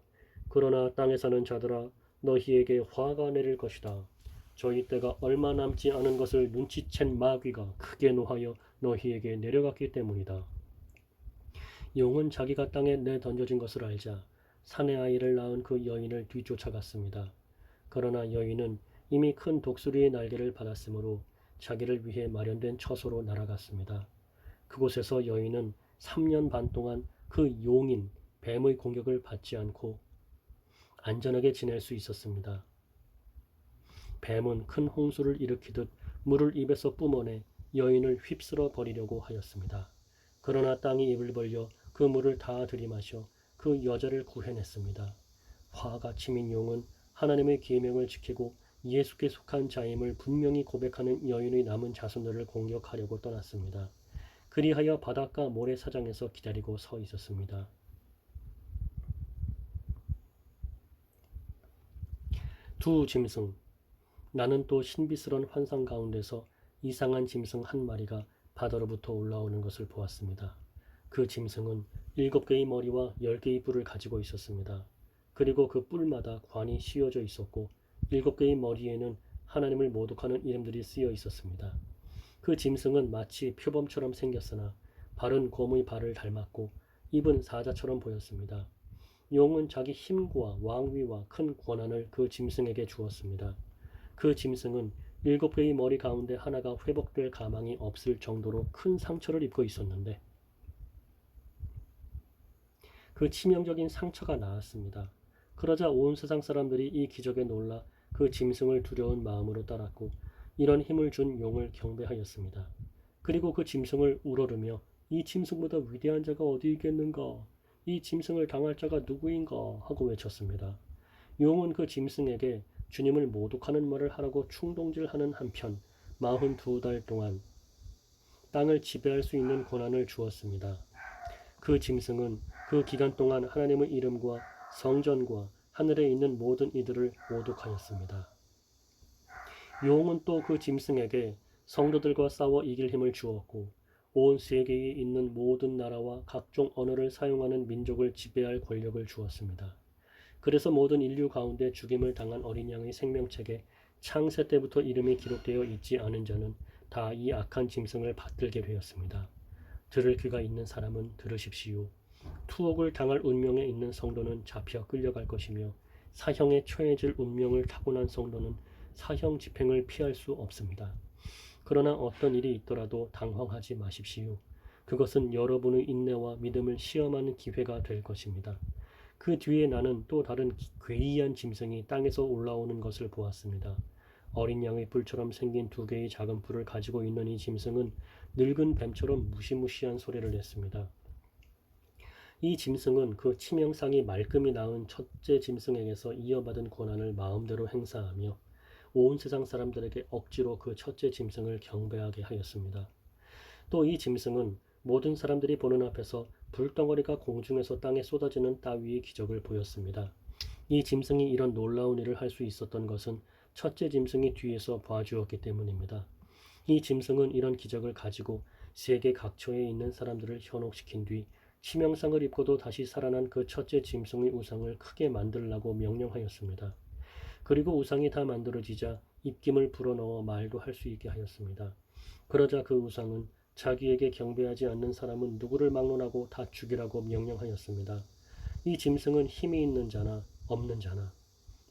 그러나 땅에 사는 자들아 너희에게 화가 내릴 것이다. 저희 때가 얼마 남지 않은 것을 눈치챈 마귀가 크게 노하여 너희에게 내려갔기 때문이다. 용은 자기가 땅에 내던져진 것을 알자 사내 아이를 낳은 그 여인을 뒤쫓아갔습니다. 그러나 여인은 이미 큰 독수리의 날개를 받았으므로 자기를 위해 마련된 처소로 날아갔습니다. 그곳에서 여인은 3년 반 동안 그 용인 뱀의 공격을 받지 않고 안전하게 지낼 수 있었습니다. 뱀은 큰 홍수를 일으키듯 물을 입에서 뿜어내 여인을 휩쓸어 버리려고 하였습니다. 그러나 땅이 입을 벌려 그 물을 다 들이마셔 그 여자를 구해냈습니다. 화가 치민 용은 하나님의 계명을 지키고 예수께 속한 자임을 분명히 고백하는 여인의 남은 자손들을 공격하려고 떠났습니다. 그리하여 바닷가 모래사장에서 기다리고 서 있었습니다. 두 짐승. 나는 또 신비스러운 환상 가운데서 이상한 짐승 한 마리가 바다로부터 올라오는 것을 보았습니다. 그 짐승은 7개의 머리와 10개의 뿔을 가지고 있었습니다. 그리고 그 뿔마다 관이 씌워져 있었고 7개의 머리에는 하나님을 모독하는 이름들이 쓰여 있었습니다. 그 짐승은 마치 표범처럼 생겼으나 발은 곰의 발을 닮았고 입은 사자처럼 보였습니다. 용은 자기 힘과 왕위와 큰 권한을 그 짐승에게 주었습니다. 그 짐승은 7개의 머리 가운데 하나가 회복될 가망이 없을 정도로 큰 상처를 입고 있었는데 그 치명적인 상처가 나았습니다. 그러자 온 세상 사람들이 이 기적에 놀라 그 짐승을 두려운 마음으로 따랐고 이런 힘을 준 용을 경배하였습니다. 그리고 그 짐승을 우러르며 이 짐승보다 위대한 자가 어디 있겠는가? 이 짐승을 당할 자가 누구인가? 하고 외쳤습니다. 용은 그 짐승에게 주님을 모독하는 말을 하라고 충동질하는 한편 42달 동안 땅을 지배할 수 있는 권한을 주었습니다. 그 짐승은 그 기간 동안 하나님의 이름과 성전과 하늘에 있는 모든 이들을 모독하였습니다. 용은 또 그 짐승에게 성도들과 싸워 이길 힘을 주었고 온 세계에 있는 모든 나라와 각종 언어를 사용하는 민족을 지배할 권력을 주었습니다. 그래서 모든 인류 가운데 죽임을 당한 어린 양의 생명책에 창세 때부터 이름이 기록되어 있지 않은 자는 다 이 악한 짐승을 받들게 되었습니다. 들을 귀가 있는 사람은 들으십시오. 투옥을 당할 운명에 있는 성도는 잡혀 끌려갈 것이며 사형에 처해질 운명을 타고난 성도는 사형 집행을 피할 수 없습니다. 그러나 어떤 일이 있더라도 당황하지 마십시오. 그것은 여러분의 인내와 믿음을 시험하는 기회가 될 것입니다. 그 뒤에 나는 또 다른 괴이한 짐승이 땅에서 올라오는 것을 보았습니다. 어린 양의 뿔처럼 생긴 2개의 작은 뿔을 가지고 있는 이 짐승은 늙은 뱀처럼 무시무시한 소리를 냈습니다. 이 짐승은 그 치명상이 말끔히 낳은 첫째 짐승에게서 이어받은 권한을 마음대로 행사하며 온 세상 사람들에게 억지로 그 첫째 짐승을 경배하게 하였습니다. 또 이 짐승은 모든 사람들이 보는 앞에서 불덩어리가 공중에서 땅에 쏟아지는 따위의 기적을 보였습니다. 이 짐승이 이런 놀라운 일을 할 수 있었던 것은 첫째 짐승이 뒤에서 봐주었기 때문입니다. 이 짐승은 이런 기적을 가지고 세계 각처에 있는 사람들을 현혹시킨 뒤 치명상을 입고도 다시 살아난 그 첫째 짐승의 우상을 크게 만들라고 명령하였습니다. 그리고 우상이 다 만들어지자 입김을 불어넣어 말도 할 수 있게 하였습니다. 그러자 그 우상은 자기에게 경배하지 않는 사람은 누구를 막론하고 다 죽이라고 명령하였습니다. 이 짐승은 힘이 있는 자나 없는 자나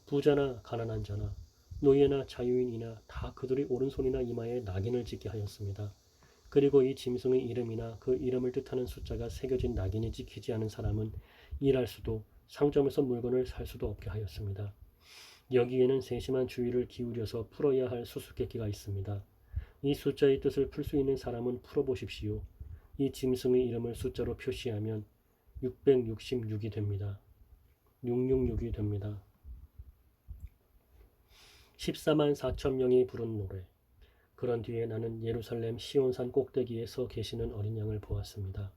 부자나 가난한 자나 노예나 자유인이나 다 그들의 오른손이나 이마에 낙인을 찍게 하였습니다. 그리고 이 짐승의 이름이나 그 이름을 뜻하는 숫자가 새겨진 낙인이 찍히지 않은 사람은 일할 수도 상점에서 물건을 살 수도 없게 하였습니다. 여기에는 세심한 주의를 기울여서 풀어야 할 수수께끼가 있습니다. 이 숫자의 뜻을 풀 수 있는 사람은 풀어보십시오. 이 짐승의 이름을 숫자로 표시하면 666이 됩니다. 666이 됩니다. 14만 4천 명이 부른 노래. 그런 뒤에 나는 예루살렘 시온산 꼭대기에 서 계시는 어린 양을 보았습니다.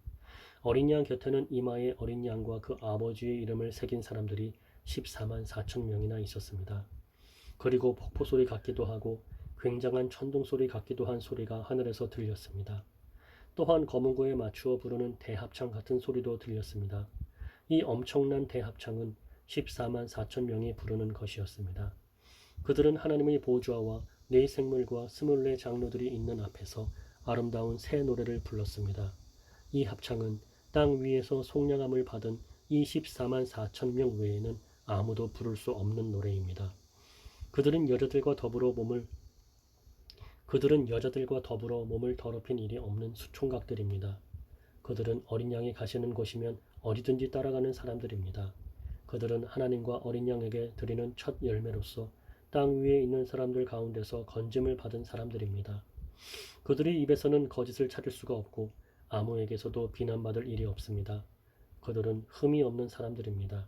어린 양 곁에는 이마에 어린 양과 그 아버지의 이름을 새긴 사람들이 14만 4천 명이나 있었습니다. 그리고 폭포소리 같기도 하고 굉장한 천둥소리 같기도 한 소리가 하늘에서 들렸습니다. 또한 검은고에 맞추어 부르는 대합창 같은 소리도 들렸습니다. 이 엄청난 대합창은 14만 4천 명이 부르는 것이었습니다. 그들은 하나님의 보좌와 네 생물과 24 장로들이 있는 앞에서 아름다운 새 노래를 불렀습니다. 이 합창은 땅 위에서 속량함을 받은 24만 4천 명 외에는 아무도 부를 수 없는 노래입니다. 그들은 여자들과 더불어 몸을 더럽힌 일이 없는 수총각들입니다. 그들은 어린 양이 가시는 곳이면 어디든지 따라가는 사람들입니다. 그들은 하나님과 어린 양에게 드리는 첫 열매로서 땅 위에 있는 사람들 가운데서 건짐을 받은 사람들입니다. 그들의 입에서는 거짓을 찾을 수가 없고 아무에게서도 비난받을 일이 없습니다. 그들은 흠이 없는 사람들입니다.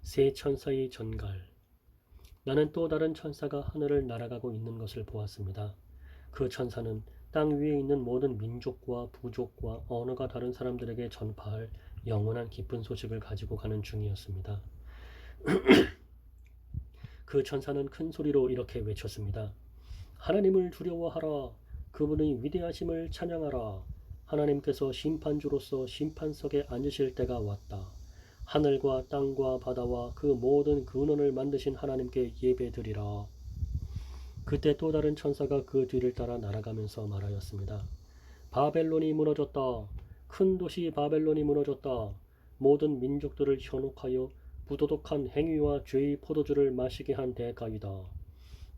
세 천사의 전갈. 나는 또 다른 천사가 하늘을 날아가고 있는 것을 보았습니다. 그 천사는 땅 위에 있는 모든 민족과 부족과 언어가 다른 사람들에게 전파할 영원한 기쁜 소식을 가지고 가는 중이었습니다. 그 천사는 큰 소리로 이렇게 외쳤습니다. 하나님을 두려워하라. 그분의 위대하심을 찬양하라. 하나님께서 심판주로서 심판석에 앉으실 때가 왔다. 하늘과 땅과 바다와 그 모든 근원을 만드신 하나님께 예배드리라. 그때 또 다른 천사가 그 뒤를 따라 날아가면서 말하였습니다. 바벨론이 무너졌다. 큰 도시 바벨론이 무너졌다. 모든 민족들을 현혹하여 부도덕한 행위와 죄의 포도주를 마시게 한 대가이다.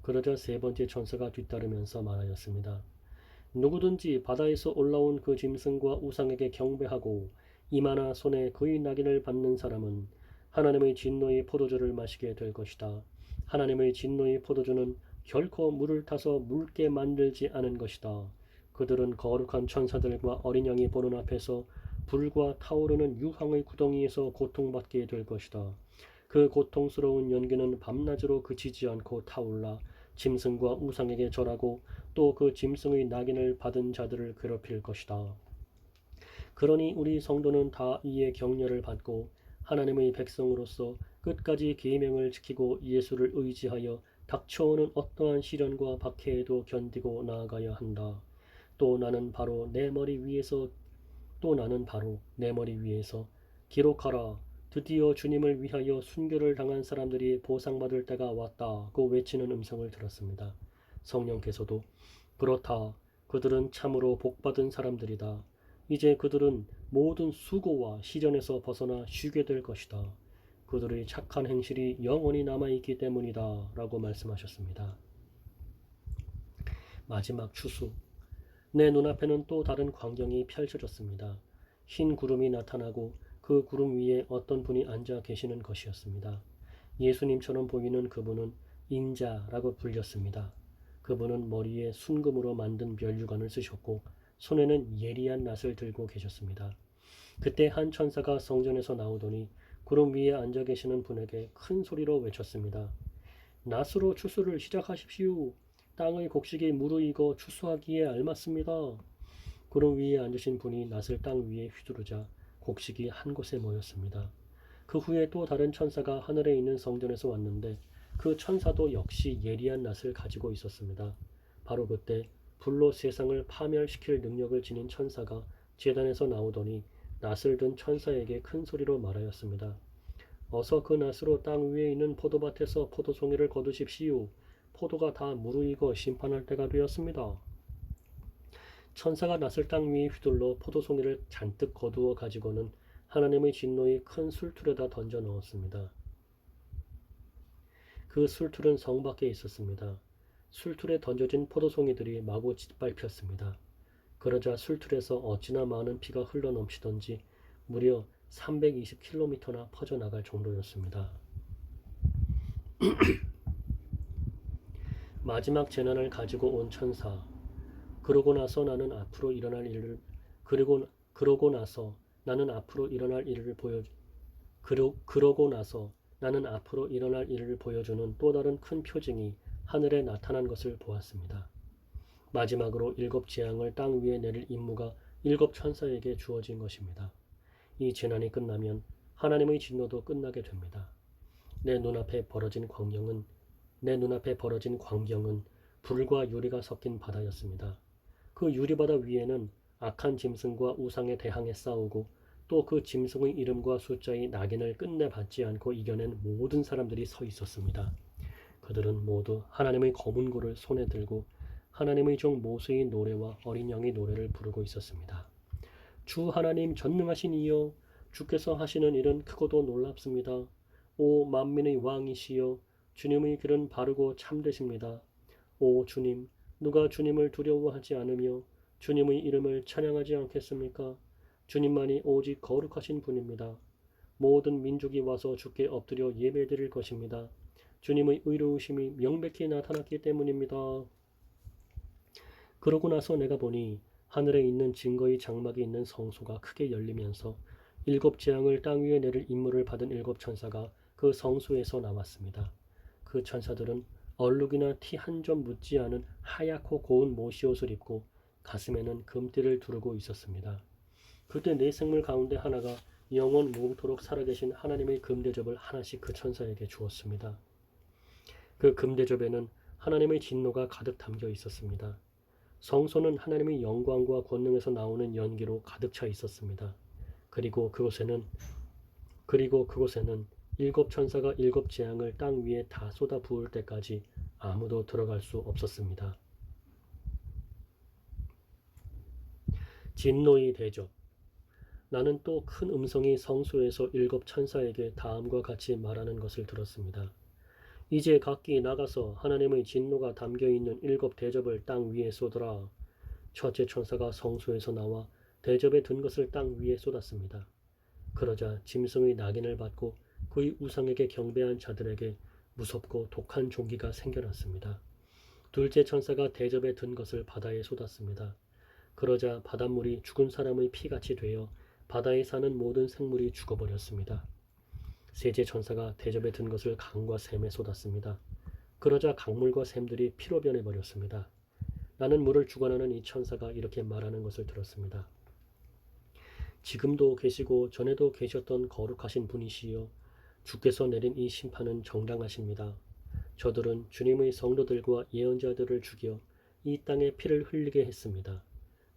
그러자 세 번째 천사가 뒤따르면서 말하였습니다. 누구든지 바다에서 올라온 그 짐승과 우상에게 경배하고 이마나 손에 그의 낙인을 받는 사람은 하나님의 진노의 포도주를 마시게 될 것이다. 하나님의 진노의 포도주는 결코 물을 타서 묽게 만들지 않은 것이다. 그들은 거룩한 천사들과 어린 양이 보는 앞에서 불과 타오르는 유황의 구덩이에서 고통받게 될 것이다. 그 고통스러운 연기는 밤낮으로 그치지 않고 타올라 짐승과 우상에게 절하고 또 그 짐승의 낙인을 받은 자들을 괴롭힐 것이다. 그러니 우리 성도는 다 이에 격려를 받고 하나님의 백성으로서 끝까지 계명을 지키고 예수를 의지하여 닥쳐오는 어떠한 시련과 박해에도 견디고 나아가야 한다. 또 나는 바로 내 머리 위에서 기록하라. 드디어 주님을 위하여 순교를 당한 사람들이 보상받을 때가 왔다고 외치는 음성을 들었습니다. 성령께서도 그렇다. 그들은 참으로 복받은 사람들이다. 이제 그들은 모든 수고와 시련에서 벗어나 쉬게 될 것이다. 그들의 착한 행실이 영원히 남아있기 때문이다. 라고 말씀하셨습니다. 마지막 추수. 내 눈앞에는 또 다른 광경이 펼쳐졌습니다. 흰 구름이 나타나고 그 구름 위에 어떤 분이 앉아 계시는 것이었습니다. 예수님처럼 보이는 그분은 인자라고 불렸습니다. 그분은 머리에 순금으로 만든 면류관을 쓰셨고 손에는 예리한 낫을 들고 계셨습니다. 그때 한 천사가 성전에서 나오더니 구름 위에 앉아 계시는 분에게 큰 소리로 외쳤습니다. 낫으로 추수를 시작하십시오. 땅의 곡식이 무르익어 추수하기에 알맞습니다. 구름 위에 앉으신 분이 낫을 땅 위에 휘두르자 곡식이 한 곳에 모였습니다. 그 후에 또 다른 천사가 하늘에 있는 성전에서 왔는데 그 천사도 역시 예리한 낫을 가지고 있었습니다. 바로 그때 불로 세상을 파멸시킬 능력을 지닌 천사가 제단에서 나오더니 낫을 든 천사에게 큰 소리로 말하였습니다. 어서 그 낫으로 땅 위에 있는 포도밭에서 포도송이를 거두십시오. 포도가 다 무르익어 심판할 때가 되었습니다. 천사가 낫을 땅 위에 휘둘러 포도송이를 잔뜩 거두어 가지고는 하나님의 진노의 큰 술틀에다 던져 넣었습니다. 그 술틀은 성 밖에 있었습니다. 술틀에 던져진 포도송이들이 마구 짓밟혔습니다. 그러자 술틀에서 어찌나 많은 피가 흘러넘치던지 무려 320km나 퍼져나갈 정도였습니다. 마지막 재난을 가지고 온 천사. 그러고 나서 나는 앞으로 일어날 일을 보여주는 또 다른 큰 표징이 하늘에 나타난 것을 보았습니다. 마지막으로 7 재앙을 땅 위에 내릴 임무가 7 천사에게 주어진 것입니다. 이 재난이 끝나면 하나님의 진노도 끝나게 됩니다. 내 눈앞에 벌어진 광경은 불과 유리가 섞인 바다였습니다. 그 유리바다 위에는 악한 짐승과 우상에 대항해 싸우고 또 그 짐승의 이름과 숫자의 낙인을 끝내 받지 않고 이겨낸 모든 사람들이 서 있었습니다. 그들은 모두 하나님의 검은 고를 손에 들고 하나님의 종 모세의 노래와 어린 양의 노래를 부르고 있었습니다. 주 하나님 전능하신 이여, 주께서 하시는 일은 크고도 놀랍습니다. 오 만민의 왕이시여, 주님의 길은 바르고 참되십니다. 오 주님, 누가 주님을 두려워하지 않으며 주님의 이름을 찬양하지 않겠습니까? 주님만이 오직 거룩하신 분입니다. 모든 민족이 와서 주께 엎드려 예배드릴 것입니다. 주님의 의로우심이 명백히 나타났기 때문입니다. 그러고 나서 내가 보니 하늘에 있는 증거의 장막이 있는 성소가 크게 열리면서 일곱 재앙을 땅 위에 내릴 임무를 받은 일곱 천사가 그 성소에서 나왔습니다. 그 천사들은 얼룩이나 티 한 점 묻지 않은 하얗고 고운 모시옷을 입고 가슴에는 금띠를 두르고 있었습니다. 그때 네 생물 가운데 하나가 영원 무궁토록 살아계신 하나님의 금대접을 하나씩 그 천사에게 주었습니다. 그 금대접에는 하나님의 진노가 가득 담겨 있었습니다. 성소는 하나님의 영광과 권능에서 나오는 연기로 가득 차 있었습니다. 그리고 그곳에는 일곱 천사가 일곱 재앙을 땅 위에 다 쏟아 부을 때까지 아무도 들어갈 수 없었습니다. 진노의 대접. 나는 또 큰 음성이 성소에서 일곱 천사에게 다음과 같이 말하는 것을 들었습니다. 이제 각기 나가서 하나님의 진노가 담겨있는 일곱 대접을 땅 위에 쏟으라. 첫째 천사가 성소에서 나와 대접에 든 것을 땅 위에 쏟았습니다. 그러자 짐승의 낙인을 받고 그의 우상에게 경배한 자들에게 무섭고 독한 종기가 생겨났습니다. 둘째 천사가 대접에 든 것을 바다에 쏟았습니다. 그러자 바닷물이 죽은 사람의 피같이 되어 바다에 사는 모든 생물이 죽어버렸습니다. 셋째 천사가 대접에 든 것을 강과 샘에 쏟았습니다. 그러자 강물과 샘들이 피로 변해버렸습니다. 나는 물을 주관하는 이 천사가 이렇게 말하는 것을 들었습니다. 지금도 계시고 전에도 계셨던 거룩하신 분이시여, 주께서 내린 이 심판은 정당하십니다. 저들은 주님의 성도들과 예언자들을 죽여 이 땅에 피를 흘리게 했습니다.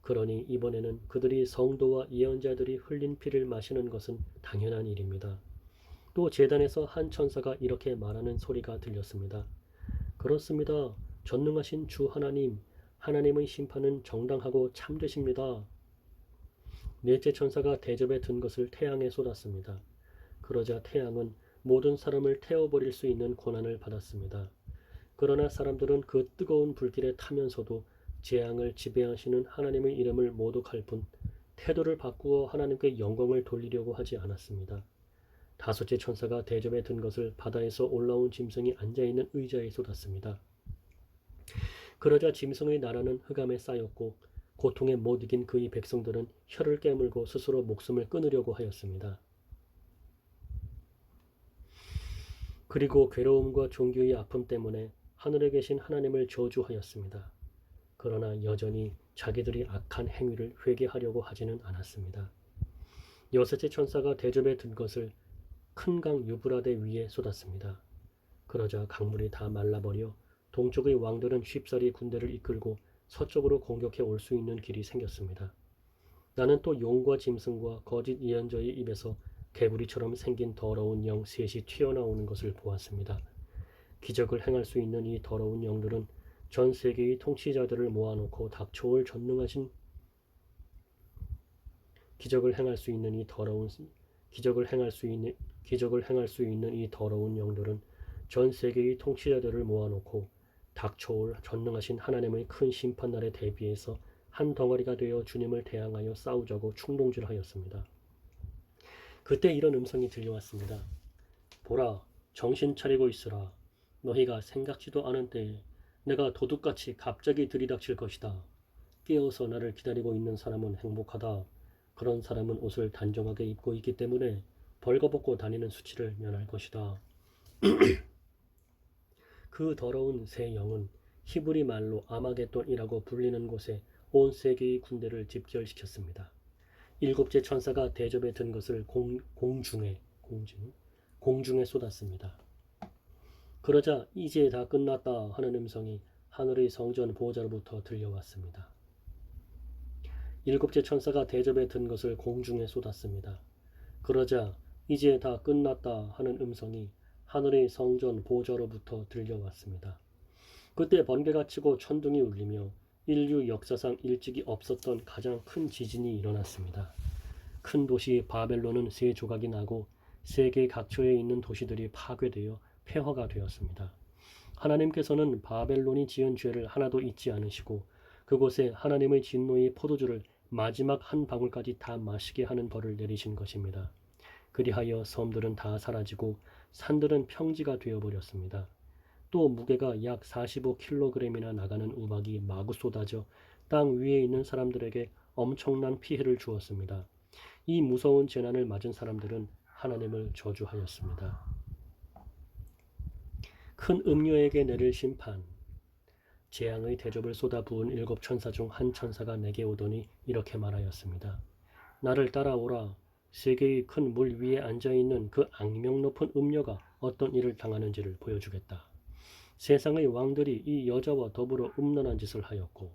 그러니 이번에는 그들이 성도와 예언자들이 흘린 피를 마시는 것은 당연한 일입니다. 또 제단에서 한 천사가 이렇게 말하는 소리가 들렸습니다. 그렇습니다. 전능하신 주 하나님, 하나님의 심판은 정당하고 참되십니다. 넷째 천사가 대접에 든 것을 태양에 쏟았습니다. 그러자 태양은 모든 사람을 태워버릴 수 있는 권한을 받았습니다. 그러나 사람들은 그 뜨거운 불길에 타면서도 재앙을 지배하시는 하나님의 이름을 모독할 뿐 태도를 바꾸어 하나님께 영광을 돌리려고 하지 않았습니다. 다섯째 천사가 대접에 든 것을 바다에서 올라온 짐승이 앉아있는 의자에 쏟았습니다. 그러자 짐승의 나라는 흑암에 쌓였고 고통에 못 이긴 그의 백성들은 혀를 깨물고 스스로 목숨을 끊으려고 하였습니다. 그리고 괴로움과 종교의 아픔 때문에 하늘에 계신 하나님을 저주하였습니다. 그러나 여전히 자기들이 악한 행위를 회개하려고 하지는 않았습니다. 여섯째 천사가 대접에 든 것을 큰 강 유브라데 위에 쏟았습니다. 그러자 강물이 다 말라버려 동쪽의 왕들은 쉽사리 군대를 이끌고 서쪽으로 공격해 올 수 있는 길이 생겼습니다. 나는 또 용과 짐승과 거짓 예언자의 입에서 개구리처럼 생긴 더러운 영 셋이 튀어나오는 것을 보았습니다. 기적을 행할 수 있는 이 더러운 영들은 전 세계의 통치자들을 모아놓고 닥쳐올 전능하신 기적을 행할 수 있는 이 더러운 영들은 전 세계의 통치자들을 모아놓고 닥쳐올 전능하신 하나님의 큰 심판날에 대비해서 한 덩어리가 되어 주님을 대항하여 싸우자고 충동질하였습니다. 그때 이런 음성이 들려왔습니다. 보라, 정신 차리고 있으라. 너희가 생각지도 않은 때에 내가 도둑같이 갑자기 들이닥칠 것이다. 깨어서 나를 기다리고 있는 사람은 행복하다. 그런 사람은 옷을 단정하게 입고 있기 때문에 벌거벗고 다니는 수치를 면할 것이다. 그 더러운 새 영은 히브리 말로 아마겟돈이라고 불리는 곳에 온 세계의 군대를 집결시켰습니다. 일곱째 천사가 대접에 든 것을 공중에 쏟았습니다. 그러자 이제 다 끝났다 하는 음성이 하늘의 성전 보호자로부터 들려왔습니다. 일곱째 천사가 대접에 든 것을 공중에 쏟았습니다. 그러자 이제 다 끝났다 하는 음성이 하늘의 성전 보호자로부터 들려왔습니다. 그때 번개가 치고 천둥이 울리며 인류 역사상 일찍이 없었던 가장 큰 지진이 일어났습니다. 큰 도시 바벨론은 세 조각이 나고 세계 각처에 있는 도시들이 파괴되어 폐허가 되었습니다. 하나님께서는 바벨론이 지은 죄를 하나도 잊지 않으시고 그곳에 하나님의 진노의 포도주를 마지막 한 방울까지 다 마시게 하는 벌을 내리신 것입니다. 그리하여 섬들은 다 사라지고 산들은 평지가 되어버렸습니다. 또 무게가 약 45kg이나 나가는 우박이 마구 쏟아져 땅 위에 있는 사람들에게 엄청난 피해를 주었습니다. 이 무서운 재난을 맞은 사람들은 하나님을 저주하였습니다. 큰 음녀에게 내릴 심판. 재앙의 대접을 쏟아부은 7천사 중 한 천사가 내게 오더니 이렇게 말하였습니다. 나를 따라오라. 세계의 큰 물 위에 앉아있는 그 악명 높은 음녀가 어떤 일을 당하는지를 보여주겠다. 세상의 왕들이 이 여자와 더불어 음란한 짓을 하였고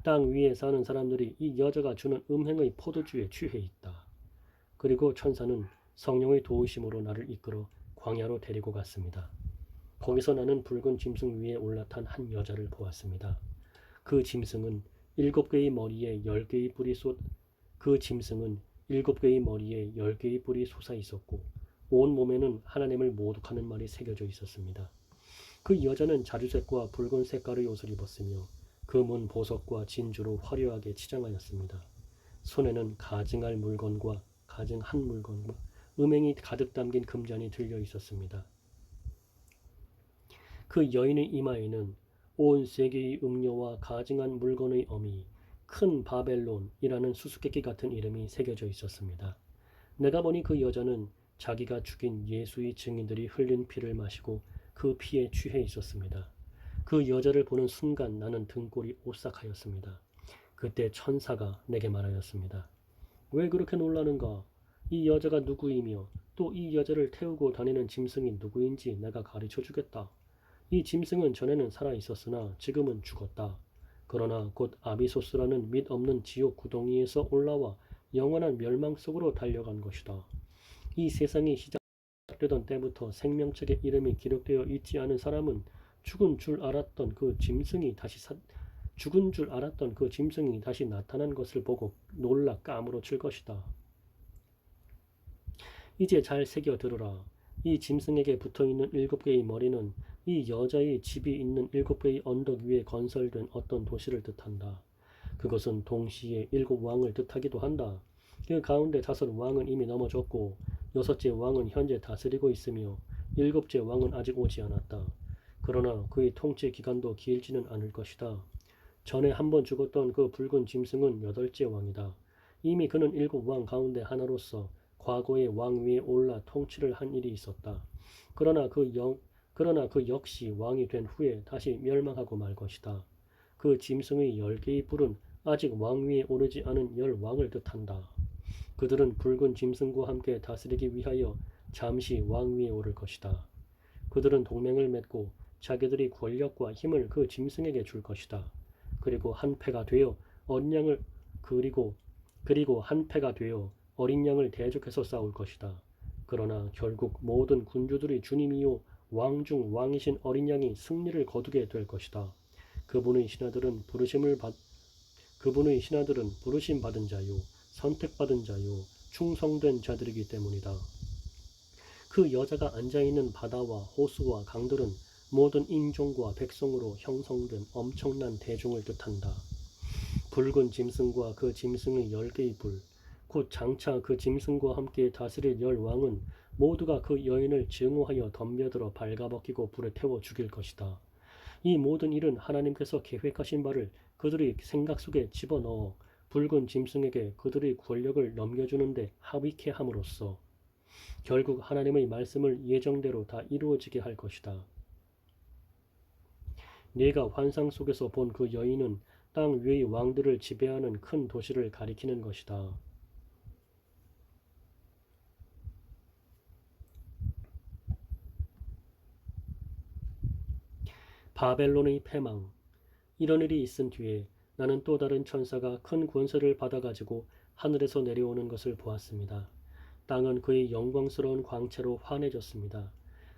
땅 위에 사는 사람들이 이 여자가 주는 음행의 포도주에 취해 있다. 그리고 천사는 성령의 도우심으로 나를 이끌어 광야로 데리고 갔습니다. 거기서 나는 붉은 짐승 위에 올라탄 한 여자를 보았습니다. 그 짐승은 7개의 머리에 10개의 뿔이 솟아 있었고 온 몸에는 하나님을 모독하는 말이 새겨져 있었습니다. 그 여자는 자주색과 붉은 색깔의 옷을 입었으며 금은 보석과 진주로 화려하게 치장하였습니다. 손에는 가증한 물건과 음행이 가득 담긴 금잔이 들려 있었습니다. 그 여인의 이마에는 온 세계의 음료와 가증한 물건의 어미 큰 바벨론이라는 수수께끼 같은 이름이 새겨져 있었습니다. 내가 보니 그 여자는 자기가 죽인 예수의 증인들이 흘린 피를 마시고 그 피에 취해 있었습니다. 그 여자를 보는 순간 나는 등골이 오싹하였습니다. 그때 천사가 내게 말하였습니다. 왜 그렇게 놀라는가? 이 여자가 누구이며 또 이 여자를 태우고 다니는 짐승이 누구인지 내가 가르쳐 주겠다. 이 짐승은 전에는 살아 있었으나 지금은 죽었다. 그러나 곧 아비소스라는 밑없는 지옥 구덩이에서 올라와 영원한 멸망 속으로 달려간 것이다. 이 세상이 시작되던 때부터 생명책에 이름이 기록되어 있지 않은 사람은 죽은 줄 알았던 그 짐승이 다시 나타난 것을 보고 놀라 까무러칠 것이다. 이제 잘 새겨 들으라. 이 짐승에게 붙어있는 7개의 머리는 이 여자의 집이 있는 7개의 언덕 위에 건설된 어떤 도시를 뜻한다. 그것은 동시에 7왕을 뜻하기도 한다. 그 가운데 5왕은 이미 넘어졌고 6째 왕은 현재 다스리고 있으며 7째 왕은 아직 오지 않았다. 그러나 그의 통치 기간도 길지는 않을 것이다. 전에 한번 죽었던 그 붉은 짐승은 8째 왕이다. 이미 그는 7왕 가운데 하나로서 과거에 왕 위에 올라 통치를 한 일이 있었다. 그러나 그 역시 왕이 된 후에 다시 멸망하고 말 것이다. 그 짐승의 10개의 뿔은 아직 왕 위에 오르지 않은 10왕을 뜻한다. 그들은 붉은 짐승과 함께 다스리기 위하여 잠시 왕 위에 오를 것이다. 그들은 동맹을 맺고 자기들이 권력과 힘을 그 짐승에게 줄 것이다. 그리고 한 패가 되어 어린 양을 대적해서 싸울 것이다. 그러나 결국 모든 군주들이 주님이요 왕 중 왕이신 어린 양이 승리를 거두게 될 것이다. 그분의 신하들은 부르심 받은 자요, 선택받은 자요, 충성된 자들이기 때문이다. 그 여자가 앉아있는 바다와 호수와 강들은 모든 인종과 백성으로 형성된 엄청난 대중을 뜻한다. 붉은 짐승과 그 짐승의 10개의 뿔, 곧 장차 그 짐승과 함께 다스릴 10왕은 모두가 그 여인을 증오하여 덤벼들어 발가벗기고 불에 태워 죽일 것이다. 이 모든 일은 하나님께서 계획하신 바를 그들의 생각 속에 집어넣어 붉은 짐승에게 그들의 권력을 넘겨주는데 합의케 함으로써 결국 하나님의 말씀을 예정대로 다 이루어지게 할 것이다. 네가 환상 속에서 본 그 여인은 땅 위의 왕들을 지배하는 큰 도시를 가리키는 것이다. 바벨론의 패망. 이런 일이 있은 뒤에 나는 또 다른 천사가 큰 권세를 받아가지고 하늘에서 내려오는 것을 보았습니다. 땅은 그의 영광스러운 광채로 환해졌습니다.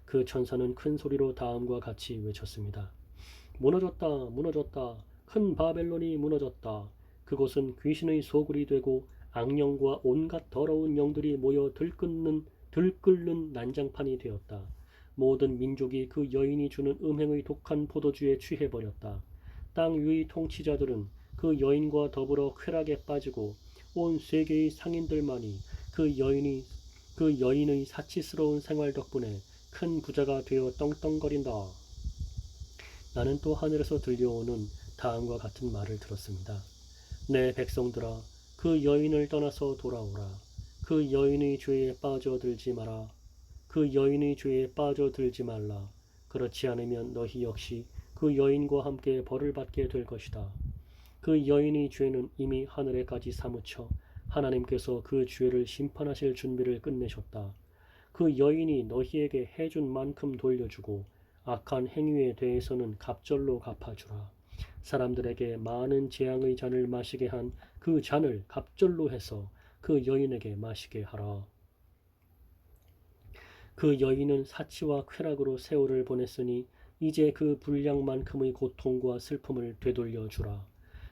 그 천사는 큰 소리로 다음과 같이 외쳤습니다. 무너졌다, 무너졌다. 큰 바벨론이 무너졌다. 그곳은 귀신의 소굴이 되고 악령과 온갖 더러운 영들이 모여 들끓는 난장판이 되었다. 모든 민족이 그 여인이 주는 음행의 독한 포도주에 취해버렸다. 땅 위의 통치자들은 그 여인과 더불어 쾌락에 빠지고 온 세계의 상인들만이 그 여인의 사치스러운 생활 덕분에 큰 부자가 되어 떵떵거린다. 나는 또 하늘에서 들려오는 다음과 같은 말을 들었습니다. 내 백성들아, 그 여인을 떠나서 돌아오라. 그 여인의 죄에 빠져들지 마라. 그 여인의 죄에 빠져들지 말라. 그렇지 않으면 너희 역시 그 여인과 함께 벌을 받게 될 것이다. 그 여인의 죄는 이미 하늘에까지 사무쳐 하나님께서 그 죄를 심판하실 준비를 끝내셨다. 그 여인이 너희에게 해준 만큼 돌려주고 악한 행위에 대해서는 갑절로 갚아주라. 사람들에게 많은 재앙의 잔을 마시게 한 그 잔을 갑절로 해서 그 여인에게 마시게 하라. 그 여인은 사치와 쾌락으로 세월을 보냈으니 이제 그 분량만큼의 고통과 슬픔을 되돌려 주라.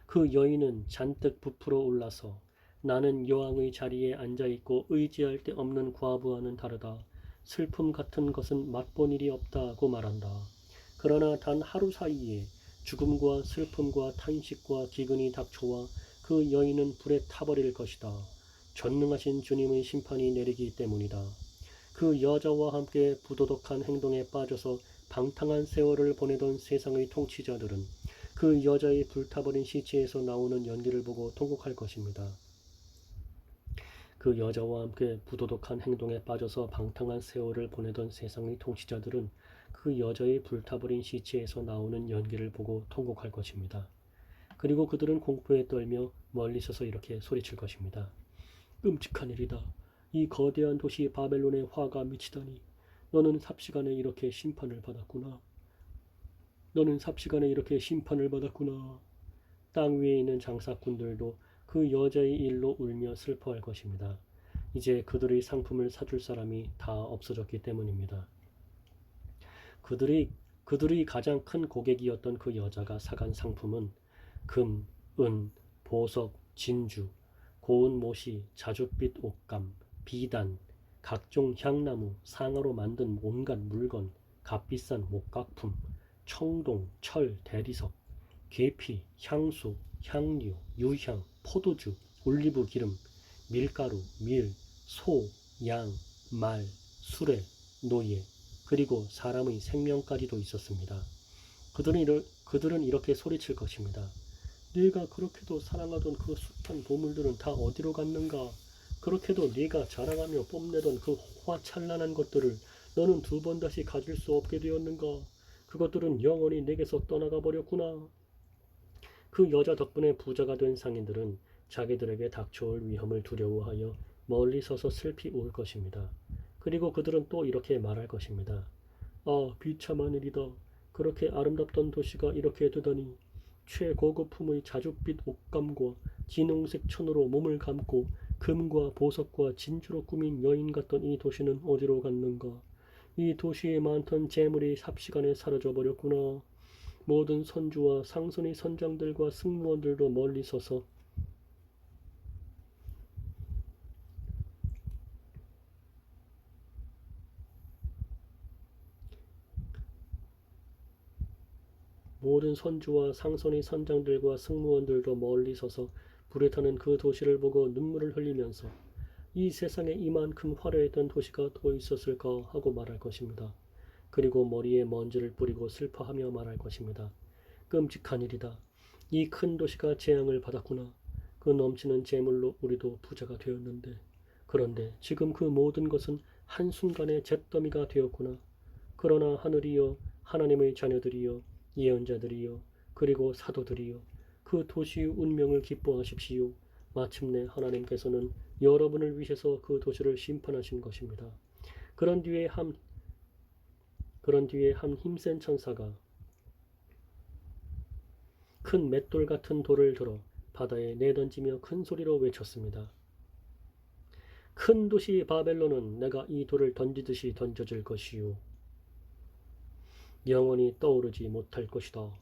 그 여인은 잔뜩 부풀어 올라서 나는 여왕의 자리에 앉아있고 의지할 데 없는 과부와는 다르다. 슬픔 같은 것은 맛본 일이 없다고 말한다. 그러나 단 하루 사이에 죽음과 슬픔과 탄식과 기근이 닥쳐와 그 여인은 불에 타버릴 것이다. 전능하신 주님의 심판이 내리기 때문이다. 그 여자와 함께 부도덕한 행동에 빠져서 방탕한 세월을 보내던 세상의 통치자들은 그 여자의 불타버린 시체에서 나오는 연기를 보고 통곡할 것입니다. 그 여자와 함께 부도덕한 행동에 빠져서 방탕한 세월을 보내던 세상의 통치자들은 그 여자의 불타버린 시체에서 나오는 연기를 보고 통곡할 것입니다. 그리고 그들은 공포에 떨며 멀리 서서 이렇게 소리칠 것입니다. 끔찍한 일이다. 이 거대한 도시 바벨론의 화가 미치다니. 너는 삽시간에 이렇게 심판을 받았구나. 너는 삽시간에 이렇게 심판을 받았구나. 땅 위에 있는 장사꾼들도 그 여자의 일로 울며 슬퍼할 것입니다. 이제 그들의 상품을 사줄 사람이 다 없어졌기 때문입니다. 그들의 가장 큰 고객이었던 그 여자가 사간 상품은 금, 은, 보석, 진주, 고운 못이, 자줏빛 옷감, 비단, 각종 향나무, 상아로 만든 온갖 물건, 값비싼 목각품, 청동, 철, 대리석, 계피, 향수, 향료, 유향, 포도주, 올리브 기름, 밀가루, 밀, 소, 양, 말, 수레, 노예, 그리고 사람의 생명까지도 있었습니다. 그들은 이렇게 소리칠 것입니다. 네가 그렇게도 사랑하던 그 숱한 보물들은 다 어디로 갔는가? 그렇게도 네가 자랑하며 뽐내던 그 화찬란한 것들을 너는 두 번 다시 가질 수 없게 되었는가? 그것들은 영원히 내게서 떠나가 버렸구나. 그 여자 덕분에 부자가 된 상인들은 자기들에게 닥쳐올 위험을 두려워하여 멀리 서서 슬피 울 것입니다. 그리고 그들은 또 이렇게 말할 것입니다. 아, 비참한 일이다. 그렇게 아름답던 도시가 이렇게 되다니. 최고급품의 자줏빛 옷감과 진홍색 천으로 몸을 감고 금과 보석과 진주로 꾸민 여인 같던 이 도시는 어디로 갔는가? 이 도시에 많던 재물이 삽시간에 사라져 버렸구나. 모든 선주와 상선의 선장들과 승무원들도 멀리 서서 모든 선주와 상선의 선장들과 승무원들도 멀리 서서 불에 타는 그 도시를 보고 눈물을 흘리면서 이 세상에 이만큼 화려했던 도시가 또 있었을까 하고 말할 것입니다. 그리고 머리에 먼지를 뿌리고 슬퍼하며 말할 것입니다. 끔찍한 일이다. 이 큰 도시가 재앙을 받았구나. 그 넘치는 재물로 우리도 부자가 되었는데, 그런데 지금 그 모든 것은 한순간에 잿더미가 되었구나. 그러나 하늘이여, 하나님의 자녀들이여, 예언자들이여, 그리고 사도들이여, 그 도시의 운명을 기뻐하십시오. 마침내 하나님께서는 여러분을 위해서 그 도시를 심판하신 것입니다. 그런 뒤에 한 힘센 천사가 큰 맷돌 같은 돌을 들어 바다에 내던지며 큰 소리로 외쳤습니다. 큰 도시 바벨론은 내가 이 돌을 던지듯이 던져질 것이요. 영원히 떠오르지 못할 것이다.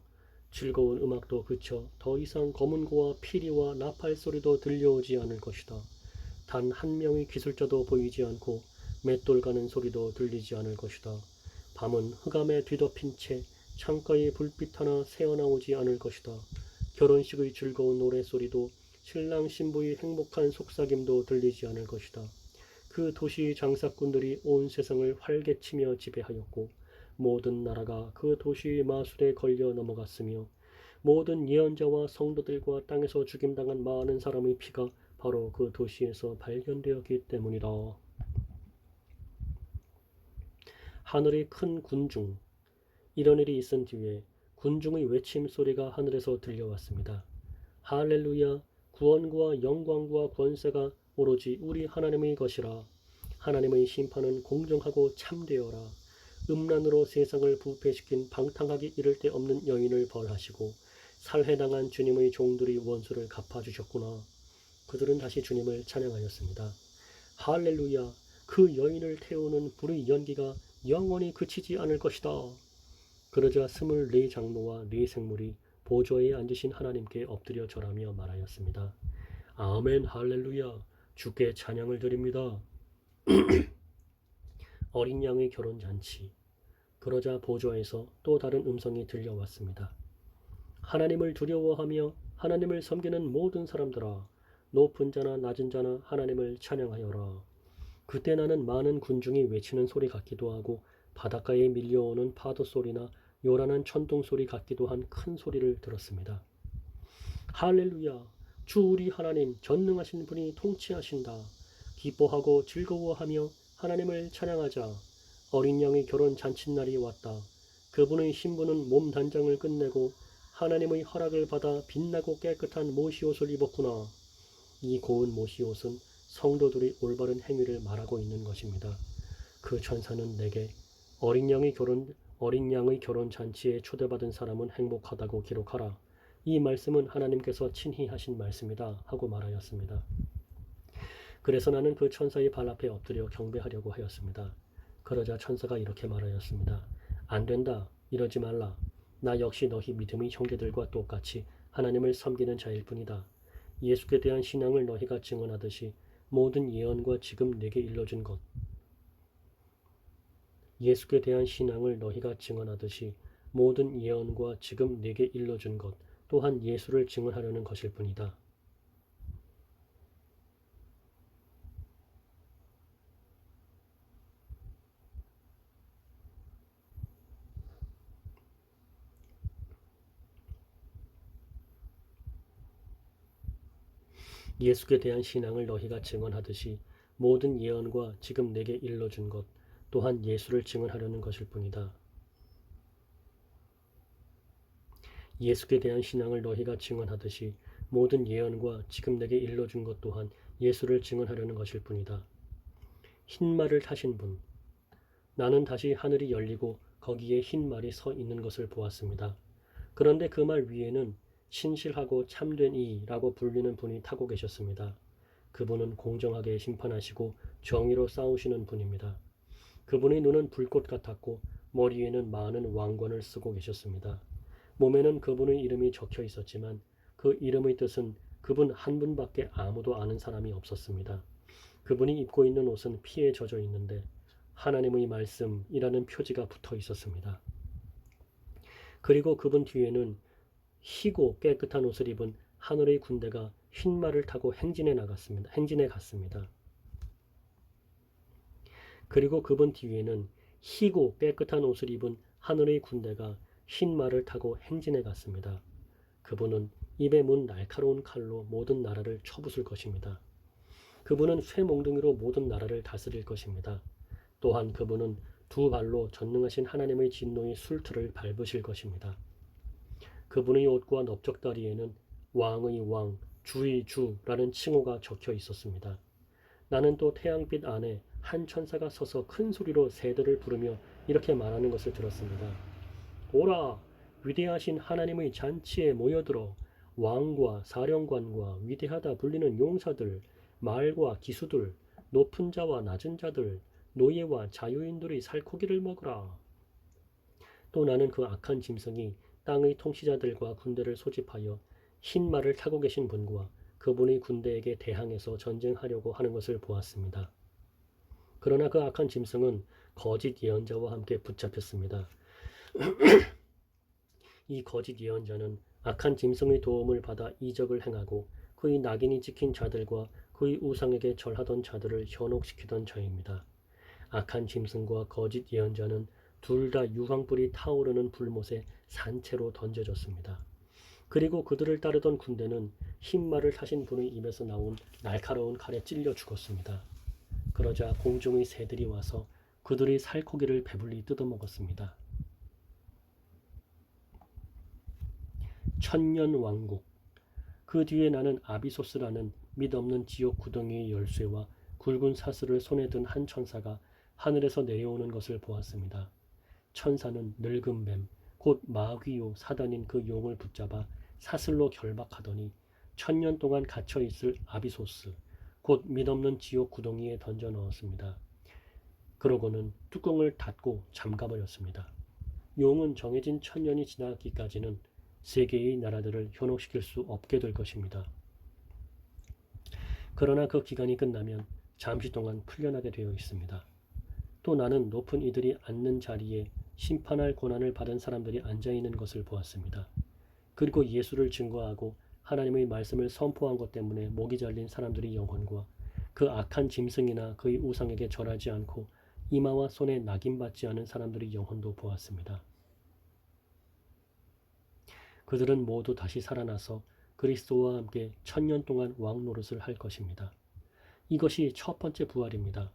즐거운 음악도 그쳐 더 이상 검은고와 피리와 나팔 소리도 들려오지 않을 것이다. 단 한 명의 기술자도 보이지 않고 맷돌 가는 소리도 들리지 않을 것이다. 밤은 흑암에 뒤덮인 채 창가에 불빛 하나 새어나오지 않을 것이다. 결혼식의 즐거운 노래소리도 신랑 신부의 행복한 속삭임도 들리지 않을 것이다. 그 도시의 장사꾼들이 온 세상을 활개치며 지배하였고 모든 나라가 그 도시의 마술에 걸려 넘어갔으며 모든 예언자와 성도들과 땅에서 죽임당한 많은 사람의 피가 바로 그 도시에서 발견되었기 때문이다. 하늘의 큰 군중. 이런 일이 있은 뒤에 군중의 외침 소리가 하늘에서 들려왔습니다. 할렐루야, 구원과 영광과 권세가 오로지 우리 하나님의 것이라. 하나님의 심판은 공정하고 참되어라. 음란으로 세상을 부패시킨 방탕하기 이를 데 없는 여인을 벌하시고 살해당한 주님의 종들이 원수를 갚아주셨구나. 그들은 다시 주님을 찬양하였습니다. 할렐루야, 그 여인을 태우는 불의 연기가 영원히 그치지 않을 것이다. 그러자 24 장로와 4 생물이 보좌에 앉으신 하나님께 엎드려 절하며 말하였습니다. 아멘, 할렐루야, 주께 찬양을 드립니다. 어린 양의 결혼잔치. 그러자 보좌에서 또 다른 음성이 들려왔습니다. 하나님을 두려워하며 하나님을 섬기는 모든 사람들아, 높은 자나 낮은 자나 하나님을 찬양하여라. 그때 나는 많은 군중이 외치는 소리 같기도 하고 바닷가에 밀려오는 파도 소리나 요란한 천둥 소리 같기도 한 큰 소리를 들었습니다. 할렐루야, 주 우리 하나님 전능하신 분이 통치하신다. 기뻐하고 즐거워하며 하나님을 찬양하자. 어린 양의 결혼 잔칫날이 왔다. 그분의 신부는 몸 단장을 끝내고 하나님의 허락을 받아 빛나고 깨끗한 모시옷을 입었구나. 이 고운 모시옷은 성도들이 올바른 행위를 말하고 있는 것입니다. 그 천사는 내게 어린 양의 결혼 잔치에 초대받은 사람은 행복하다고 기록하라. 이 말씀은 하나님께서 친히 하신 말씀이다 하고 말하였습니다. 그래서 나는 그 천사의 발 앞에 엎드려 경배하려고 하였습니다. 그러자 천사가 이렇게 말하였습니다. 안 된다. 이러지 말라. 나 역시 너희 믿음의 형제들과 똑같이 하나님을 섬기는 자일 뿐이다. 예수께 대한 신앙을 너희가 증언하듯이 모든 예언과 지금 내게 일러준 것. 예수께 대한 신앙을 너희가 증언하듯이 모든 예언과 지금 내게 일러준 것 또한 예수를 증언하려는 것일 뿐이다. 예수께 대한 신앙을 너희가 증언하듯이 모든 예언과 지금 내게 일러준 것 또한 예수를 증언하려는 것일 뿐이다. 예수께 대한 신앙을 너희가 증언하듯이 모든 예언과 지금 내게 일러준 것 또한 예수를 증언하려는 것일 뿐이다. 흰 말을 타신 분. 나는 다시 하늘이 열리고 거기에 흰 말이 서 있는 것을 보았습니다. 그런데 그 말 위에는 신실하고 참된 이라고 불리는 분이 타고 계셨습니다. 그분은 공정하게 심판하시고 정의로 싸우시는 분입니다. 그분의 눈은 불꽃 같았고 머리에는 많은 왕관을 쓰고 계셨습니다. 몸에는 그분의 이름이 적혀 있었지만 그 이름의 뜻은 그분 한 분밖에 아무도 아는 사람이 없었습니다. 그분이 입고 있는 옷은 피에 젖어 있는데 하나님의 말씀이라는 표지가 붙어 있었습니다. 그리고 그분 뒤에는 희고 깨끗한 옷을 입은 하늘의 군대가 흰 말을 타고 행진해 갔습니다. 그리고 그분 뒤에는 희고 깨끗한 옷을 입은 하늘의 군대가 흰 말을 타고 행진해 갔습니다. 그분은 입에 문 날카로운 칼로 모든 나라를 쳐부술 것입니다. 그분은 쇠몽둥이로 모든 나라를 다스릴 것입니다. 또한 그분은 두 발로 전능하신 하나님의 진노의 술틀을 밟으실 것입니다. 그분의 옷과 넓적다리에는 왕의 왕, 주의 주라는 칭호가 적혀 있었습니다. 나는 또 태양빛 안에 한 천사가 서서 큰 소리로 새들을 부르며 이렇게 말하는 것을 들었습니다. 오라! 위대하신 하나님의 잔치에 모여들어 왕과 사령관과 위대하다 불리는 용사들, 말과 기수들, 높은 자와 낮은 자들, 노예와 자유인들의 살코기를 먹으라. 또 나는 그 악한 짐승이 땅의 통치자들과 군대를 소집하여 흰 말을 타고 계신 분과 그분의 군대에게 대항해서 전쟁하려고 하는 것을 보았습니다. 그러나 그 악한 짐승은 거짓 예언자와 함께 붙잡혔습니다. 이 거짓 예언자는 악한 짐승의 도움을 받아 이적을 행하고 그의 낙인이 찍힌 자들과 그의 우상에게 절하던 자들을 현혹시키던 자입니다. 악한 짐승과 거짓 예언자는 둘 다 유황불이 타오르는 불못에 산채로 던져졌습니다. 그리고 그들을 따르던 군대는 흰 말을 타신 분의 입에서 나온 날카로운 칼에 찔려 죽었습니다. 그러자 공중의 새들이 와서 그들의 살코기를 배불리 뜯어먹었습니다. 천년왕국. 그 뒤에 나는 아비소스라는 mid없는 지옥 구덩이의 열쇠와 굵은 사슬을 손에 든 한 천사가 하늘에서 내려오는 것을 보았습니다. 천사는 늙은 뱀, 곧 마귀요 사단인 그 용을 붙잡아 사슬로 결박하더니 1000년 동안 갇혀있을 아비소스, 곧 mid없는 지옥 구덩이에 던져 넣었습니다. 그러고는 뚜껑을 닫고 잠가버렸습니다. 용은 정해진 1000년이 지나기까지는 세계의 나라들을 현혹시킬 수 없게 될 것입니다. 그러나 그 기간이 끝나면 잠시 동안 풀려나게 되어 있습니다. 또 나는 높은 이들이 앉는 자리에 심판할 권한을 받은 사람들이 앉아있는 것을 보았습니다. 그리고 예수를 증거하고 하나님의 말씀을 선포한 것 때문에 목이 잘린 사람들의 영혼과 그 악한 짐승이나 그의 우상에게 절하지 않고 이마와 손에 낙인받지 않은 사람들의 영혼도 보았습니다. 그들은 모두 다시 살아나서 그리스도와 함께 1000년 동안 왕 노릇을 할 것입니다. 이것이 첫 번째 부활입니다.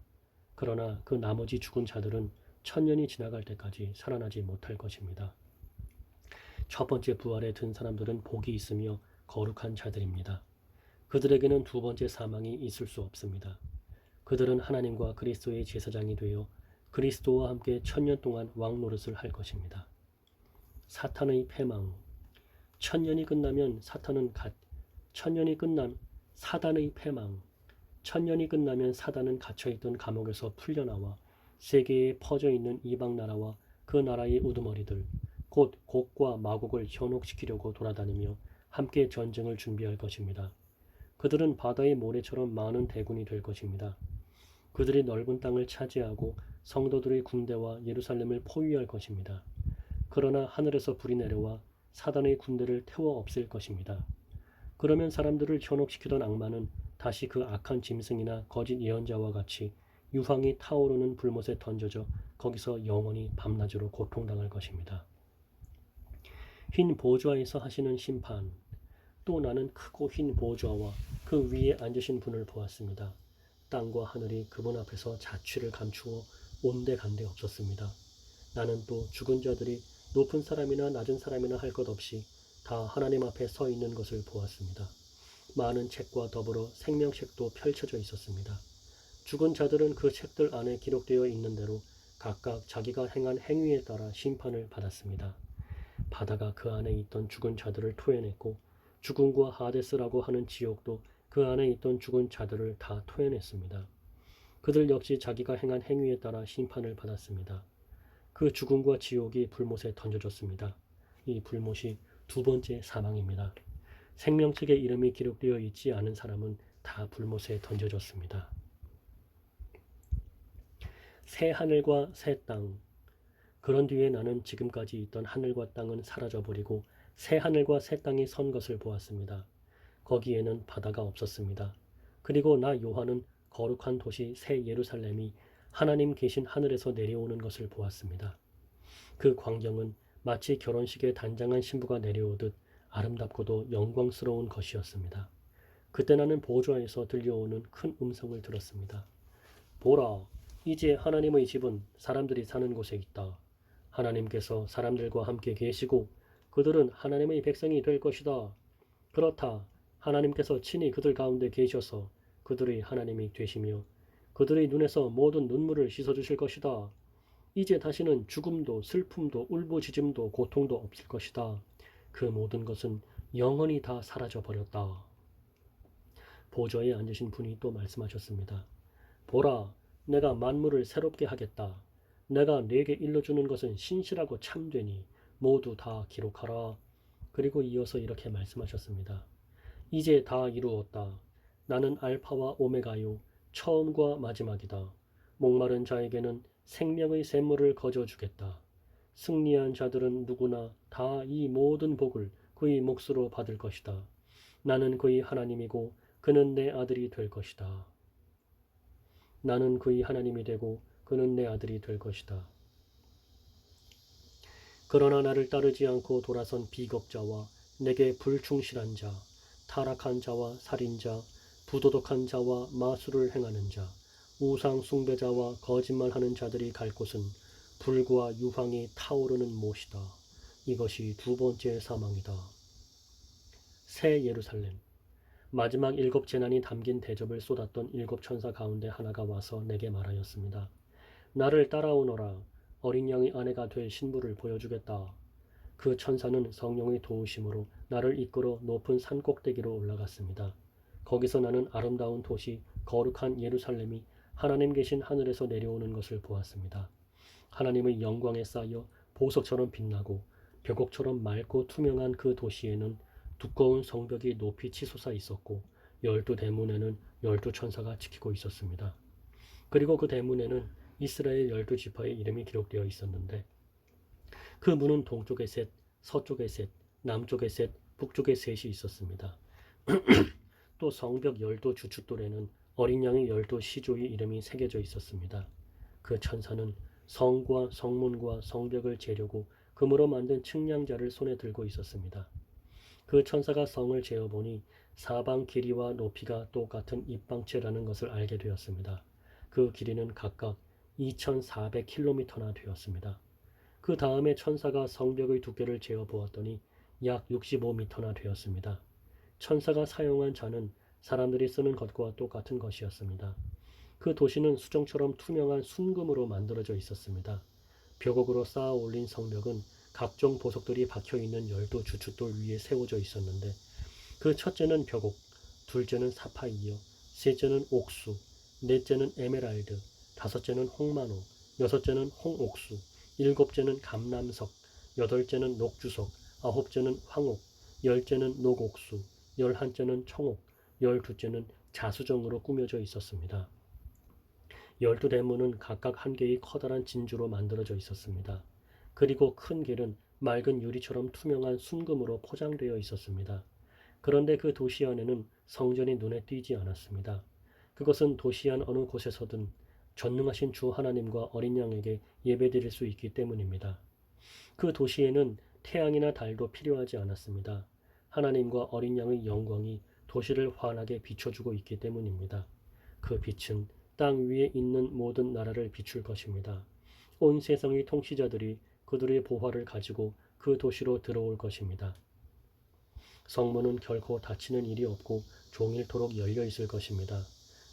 그러나 그 나머지 죽은 자들은 1000년이 지나갈 때까지 살아나지 못할 것입니다. 첫 번째 부활에 든 사람들은 복이 있으며 거룩한 자들입니다. 그들에게는 두 번째 사망이 있을 수 없습니다. 그들은 하나님과 그리스도의 제사장이 되어 그리스도와 함께 1000년 동안 왕 노릇을 할 것입니다. 사탄의 패망. 1000년이 끝나면 사단의 패망. 1000년이 끝나면 사단은 갇혀있던 감옥에서 풀려나와 세계에 퍼져있는 이방 나라와 그 나라의 우두머리들, 곧 곡과 마곡을 현혹시키려고 돌아다니며 함께 전쟁을 준비할 것입니다. 그들은 바다의 모래처럼 많은 대군이 될 것입니다. 그들이 넓은 땅을 차지하고 성도들의 군대와 예루살렘을 포위할 것입니다. 그러나 하늘에서 불이 내려와 사단의 군대를 태워 없앨 것입니다. 그러면 사람들을 현혹시키던 악마는 다시 그 악한 짐승이나 거짓 예언자와 같이 유황이 타오르는 불못에 던져져 거기서 영원히 밤낮으로 고통당할 것입니다. 흰 보좌에서 하시는 심판. 또 나는 크고 흰 보좌와 그 위에 앉으신 분을 보았습니다. 땅과 하늘이 그분 앞에서 자취를 감추어 온데간데 없었습니다. 나는 또 죽은 자들이 높은 사람이나 낮은 사람이나 할 것 없이 다 하나님 앞에 서 있는 것을 보았습니다. 많은 책과 더불어 생명책도 펼쳐져 있었습니다. 죽은 자들은 그 책들 안에 기록되어 있는 대로 각각 자기가 행한 행위에 따라 심판을 받았습니다. 바다가 그 안에 있던 죽은 자들을 토해냈고 죽음과 하데스라고 하는 지옥도 그 안에 있던 죽은 자들을 다 토해냈습니다. 그들 역시 자기가 행한 행위에 따라 심판을 받았습니다. 그 죽음과 지옥이 불못에 던져졌습니다. 이 불못이 두 번째 사망입니다. 생명책에 이름이 기록되어 있지 않은 사람은 다 불못에 던져졌습니다. 새 하늘과 새 땅. 그런 뒤에 나는 지금까지 있던 하늘과 땅은 사라져버리고 새 하늘과 새 땅이 선 것을 보았습니다. 거기에는 바다가 없었습니다. 그리고 나 요한은 거룩한 도시 새 예루살렘이 하나님 계신 하늘에서 내려오는 것을 보았습니다. 그 광경은 마치 결혼식에 단장한 신부가 내려오듯 아름답고도 영광스러운 것이었습니다. 그때 나는 보좌에서 들려오는 큰 음성을 들었습니다. 보라, 이제 하나님의 집은 사람들이 사는 곳에 있다. 하나님께서 사람들과 함께 계시고 그들은 하나님의 백성이 될 것이다. 그렇다. 하나님께서 친히 그들 가운데 계셔서 그들의 하나님이 되시며 그들의 눈에서 모든 눈물을 씻어주실 것이다. 이제 다시는 죽음도 슬픔도 울부짖음도 고통도 없을 것이다. 그 모든 것은 영원히 다 사라져버렸다. 보좌에 앉으신 분이 또 말씀하셨습니다. 보라, 내가 만물을 새롭게 하겠다. 내가 네게 일러주는 것은 신실하고 참되니 모두 다 기록하라. 그리고 이어서 이렇게 말씀하셨습니다. 이제 다 이루었다. 나는 알파와 오메가요 처음과 마지막이다. 목마른 자에게는 생명의 샘물을 거저주겠다. 승리한 자들은 누구나 다 이 모든 복을 그의 몫으로 받을 것이다. 나는 그의 하나님이고 그는 내 아들이 될 것이다. 나는 그의 하나님이 되고 그는 내 아들이 될 것이다. 그러나 나를 따르지 않고 돌아선 비겁자와 내게 불충실한 자, 타락한 자와 살인자, 부도덕한 자와 마술을 행하는 자, 우상 숭배자와 거짓말하는 자들이 갈 곳은 불과 유황이 타오르는 못이다. 이것이 두 번째 사망이다. 새 예루살렘. 마지막 7 재난이 담긴 대접을 쏟았던 7 천사 가운데 하나가 와서 내게 말하였습니다. 나를 따라오너라. 어린 양의 아내가 될 신부를 보여주겠다. 그 천사는 성령의 도우심으로 나를 이끌어 높은 산 꼭대기로 올라갔습니다. 거기서 나는 아름다운 도시 거룩한 예루살렘이 하나님 계신 하늘에서 내려오는 것을 보았습니다. 하나님의 영광에 쌓여 보석처럼 빛나고 벽옥처럼 맑고 투명한 그 도시에는 두꺼운 성벽이 높이 치솟아 있었고 12 대문에는 12 천사가 지키고 있었습니다. 그리고 그 대문에는 이스라엘 12 지파의 이름이 기록되어 있었는데 그 문은 동쪽에 셋, 서쪽에 셋, 남쪽에 셋, 북쪽에 셋이 있었습니다. 또 성벽 12 주춧돌에는 어린 양의 12 시조의 이름이 새겨져 있었습니다. 그 천사는 성과 성문과 성벽을 재려고 금으로 만든 측량자를 손에 들고 있었습니다. 그 천사가 성을 재어보니 사방 길이와 높이가 똑같은 입방체라는 것을 알게 되었습니다. 그 길이는 각각 2400km나 되었습니다. 그 다음에 천사가 성벽의 두께를 재어보았더니 약 65m나 되었습니다. 천사가 사용한 잔은 사람들이 쓰는 것과 똑같은 것이었습니다. 그 도시는 수정처럼 투명한 순금으로 만들어져 있었습니다. 벽옥으로 쌓아 올린 성벽은 각종 보석들이 박혀있는 12 주춧돌 위에 세워져 있었는데 그 첫째는 벽옥, 둘째는 사파이어, 셋째는 옥수, 넷째는 에메랄드, 다섯째는 홍만호, 여섯째는 홍옥수, 일곱째는 감람석, 여덟째는 녹주석, 아홉째는 황옥, 열째는 녹옥수, 11째는 청옥, 12째는 자수정으로 꾸며져 있었습니다. 12 대문은 각각 한 개의 커다란 진주로 만들어져 있었습니다. 그리고 큰 길은 맑은 유리처럼 투명한 순금으로 포장되어 있었습니다. 그런데 그 도시 안에는 성전이 눈에 띄지 않았습니다. 그것은 도시 안 어느 곳에서든 전능하신 주 하나님과 어린 양에게 예배드릴 수 있기 때문입니다. 그 도시에는 태양이나 달도 필요하지 않았습니다. 하나님과 어린 양의 영광이 도시를 환하게 비춰주고 있기 때문입니다. 그 빛은 땅 위에 있는 모든 나라를 비출 것입니다. 온 세상의 통치자들이 그들의 보화를 가지고 그 도시로 들어올 것입니다. 성문은 결코 닫히는 일이 없고 종일토록 열려 있을 것입니다.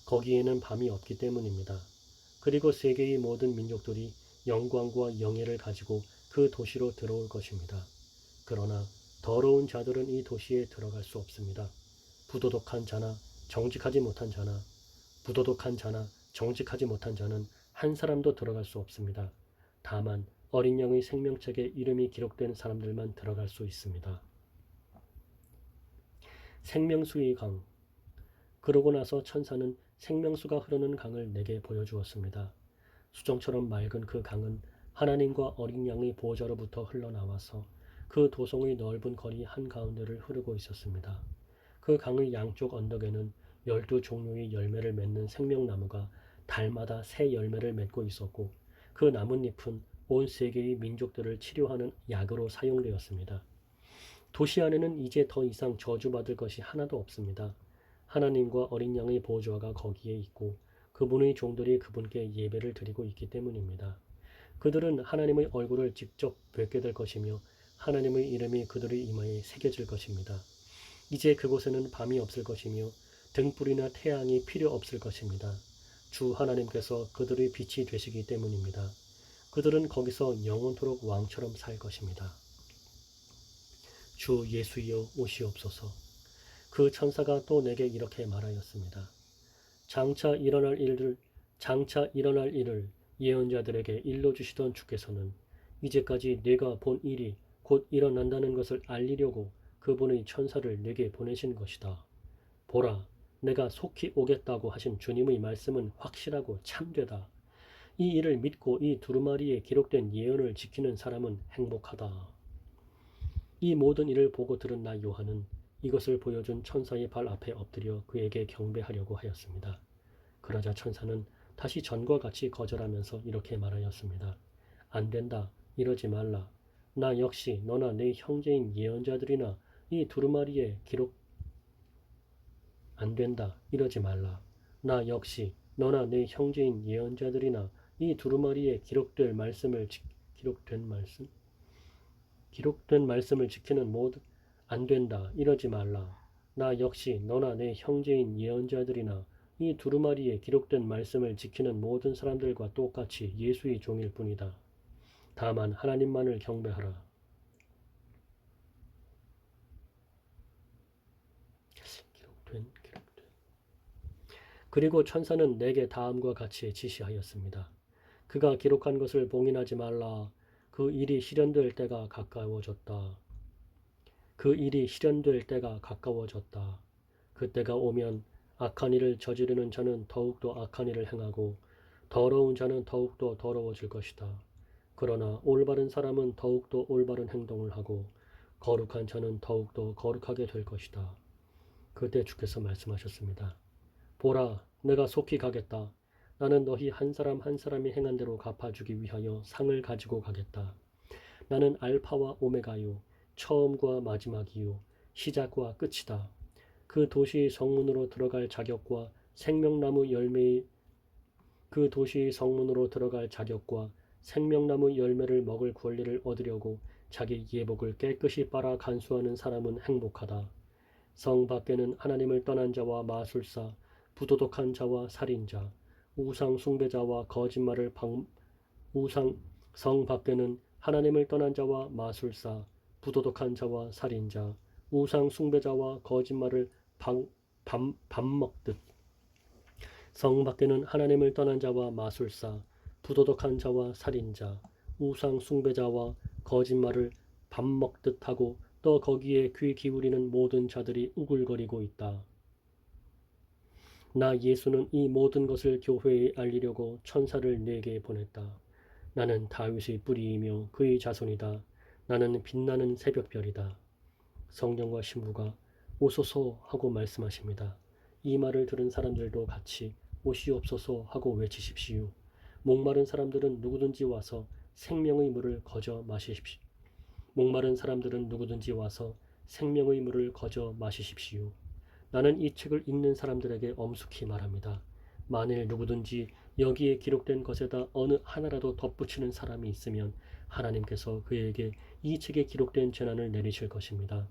거기에는 밤이 없기 때문입니다. 그리고 세계의 모든 민족들이 영광과 영예를 가지고 그 도시로 들어올 것입니다. 그러나 더러운 자들은 이 도시에 들어갈 수 없습니다. 부도덕한 자나 정직하지 못한 자나 부도덕한 자나 정직하지 못한 자는 한 사람도 들어갈 수 없습니다. 다만 어린 양의 생명책에 이름이 기록된 사람들만 들어갈 수 있습니다. 생명수의 강. 그러고 나서 천사는 생명수가 흐르는 강을 내게 보여주었습니다. 수정처럼 맑은 그 강은 하나님과 어린 양의 보좌로부터 흘러나와서 그 도성의 넓은 거리 한가운데를 흐르고 있었습니다. 그 강의 양쪽 언덕에는 12 종류의 열매를 맺는 생명나무가 달마다 새 열매를 맺고 있었고 그 나뭇잎은 온 세계의 민족들을 치료하는 약으로 사용되었습니다. 도시 안에는 이제 더 이상 저주받을 것이 하나도 없습니다. 하나님과 어린 양의 보좌가 거기에 있고 그분의 종들이 그분께 예배를 드리고 있기 때문입니다. 그들은 하나님의 얼굴을 직접 뵙게 될 것이며 하나님의 이름이 그들의 이마에 새겨질 것입니다. 이제 그곳에는 밤이 없을 것이며 등불이나 태양이 필요 없을 것입니다. 주 하나님께서 그들의 빛이 되시기 때문입니다. 그들은 거기서 영원토록 왕처럼 살 것입니다. 주 예수여 오시옵소서. 그 천사가 또 내게 이렇게 말하였습니다. 장차 일어날 일을 예언자들에게 일러주시던 주께서는 이제까지 네가 본 일이 곧 일어난다는 것을 알리려고 그분의 천사를 네게 보내신 것이다. 보라, 내가 속히 오겠다고 하신 주님의 말씀은 확실하고 참되다. 이 일을 믿고 이 두루마리에 기록된 예언을 지키는 사람은 행복하다. 이 모든 일을 보고 들은 나 요한은 이것을 보여준 천사의 발 앞에 엎드려 그에게 경배하려고 하였습니다. 그러자 천사는 다시 전과 같이 거절하면서 이렇게 말하였습니다. 안 된다. 이러지 말라. 나 역시 너나 내 형제인 예언자들이나 이 두루마리에 기록 안 된다 이러지 말라. 나 역시 너나 내 형제인 예언자들이나 이 두루마리에 기록된 말씀을 지키는 모든 안 된다 이러지 말라. 나 역시 너나 내 형제인 예언자들이나 이 두루마리에 기록된 말씀을 지키는 모든 사람들과 똑같이 예수의 종일 뿐이다. 다만 하나님만을 경배하라. 기록된. 그리고 천사는 내게 다음과 같이 지시하였습니다. 그가 기록한 것을 봉인하지 말라. 그 일이 실현될 때가 가까워졌다. 그 일이 실현될 때가 가까워졌다. 그때가 오면 악한 일을 저지르는 자는 더욱더 악한 일을 행하고 더러운 자는 더욱더 더러워질 것이다. 그러나 올바른 사람은 더욱더 올바른 행동을 하고 거룩한 자는 더욱더 거룩하게 될 것이다. 그때 주께서 말씀하셨습니다. 보라, 내가 속히 가겠다. 나는 너희 한 사람 한 사람이 행한 대로 갚아주기 위하여 상을 가지고 가겠다. 나는 알파와 오메가요, 처음과 마지막이요, 시작과 끝이다. 그 도시의 성문으로 들어갈 자격과 생명나무 열매를 먹을 권리를 얻으려고 자기 예복을 깨끗이 빨아 간수하는 사람은 행복하다. 성 밖에는 하나님을 떠난 자와 마술사, 부도덕한 자와 살인자, 우상 숭배자와 성 밖에는 하나님을 떠난 자와 마술사, 부도덕한 자와 살인자, 우상 숭배자와 거짓말을 밥 먹듯. 성 밖에는 하나님을 떠난 자와 마술사, 부도덕한 자와 살인자, 우상 숭배자와 거짓말을 밥 먹듯 하고 또 거기에 귀 기울이는 모든 자들이 우글거리고 있다. 나 예수는 이 모든 것을 교회에 알리려고 천사를 네게 보냈다. 나는 다윗의 뿌리이며 그의 자손이다. 나는 빛나는 새벽별이다. 성령과 신부가 오소서 하고 말씀하십니다. 이 말을 들은 사람들도 같이 오시옵소서 하고 외치십시오. 목마른 사람들은 누구든지 와서 생명의 물을 거저 마시십시오. 나는 이 책을 읽는 사람들에게 엄숙히 말합니다. 만일 누구든지 여기에 기록된 것에다 어느 하나라도 덧붙이는 사람이 있으면 하나님께서 그에게 이 책에 기록된 재난을 내리실 것입니다.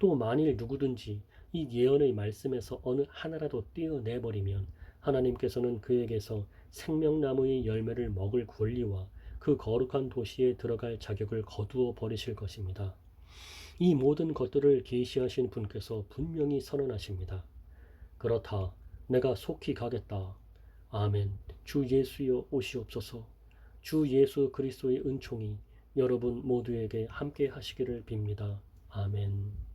또 만일 누구든지 이 예언의 말씀에서 어느 하나라도 떼어내버리면 하나님께서는 그에게서 생명나무의 열매를 먹을 권리와 그 거룩한 도시에 들어갈 자격을 거두어 버리실 것입니다. 이 모든 것들을 계시하신 분께서 분명히 선언하십니다. 그렇다. 내가 속히 가겠다. 아멘. 주 예수여 오시옵소서. 주 예수 그리스도의 은총이 여러분 모두에게 함께 하시기를 빕니다. 아멘.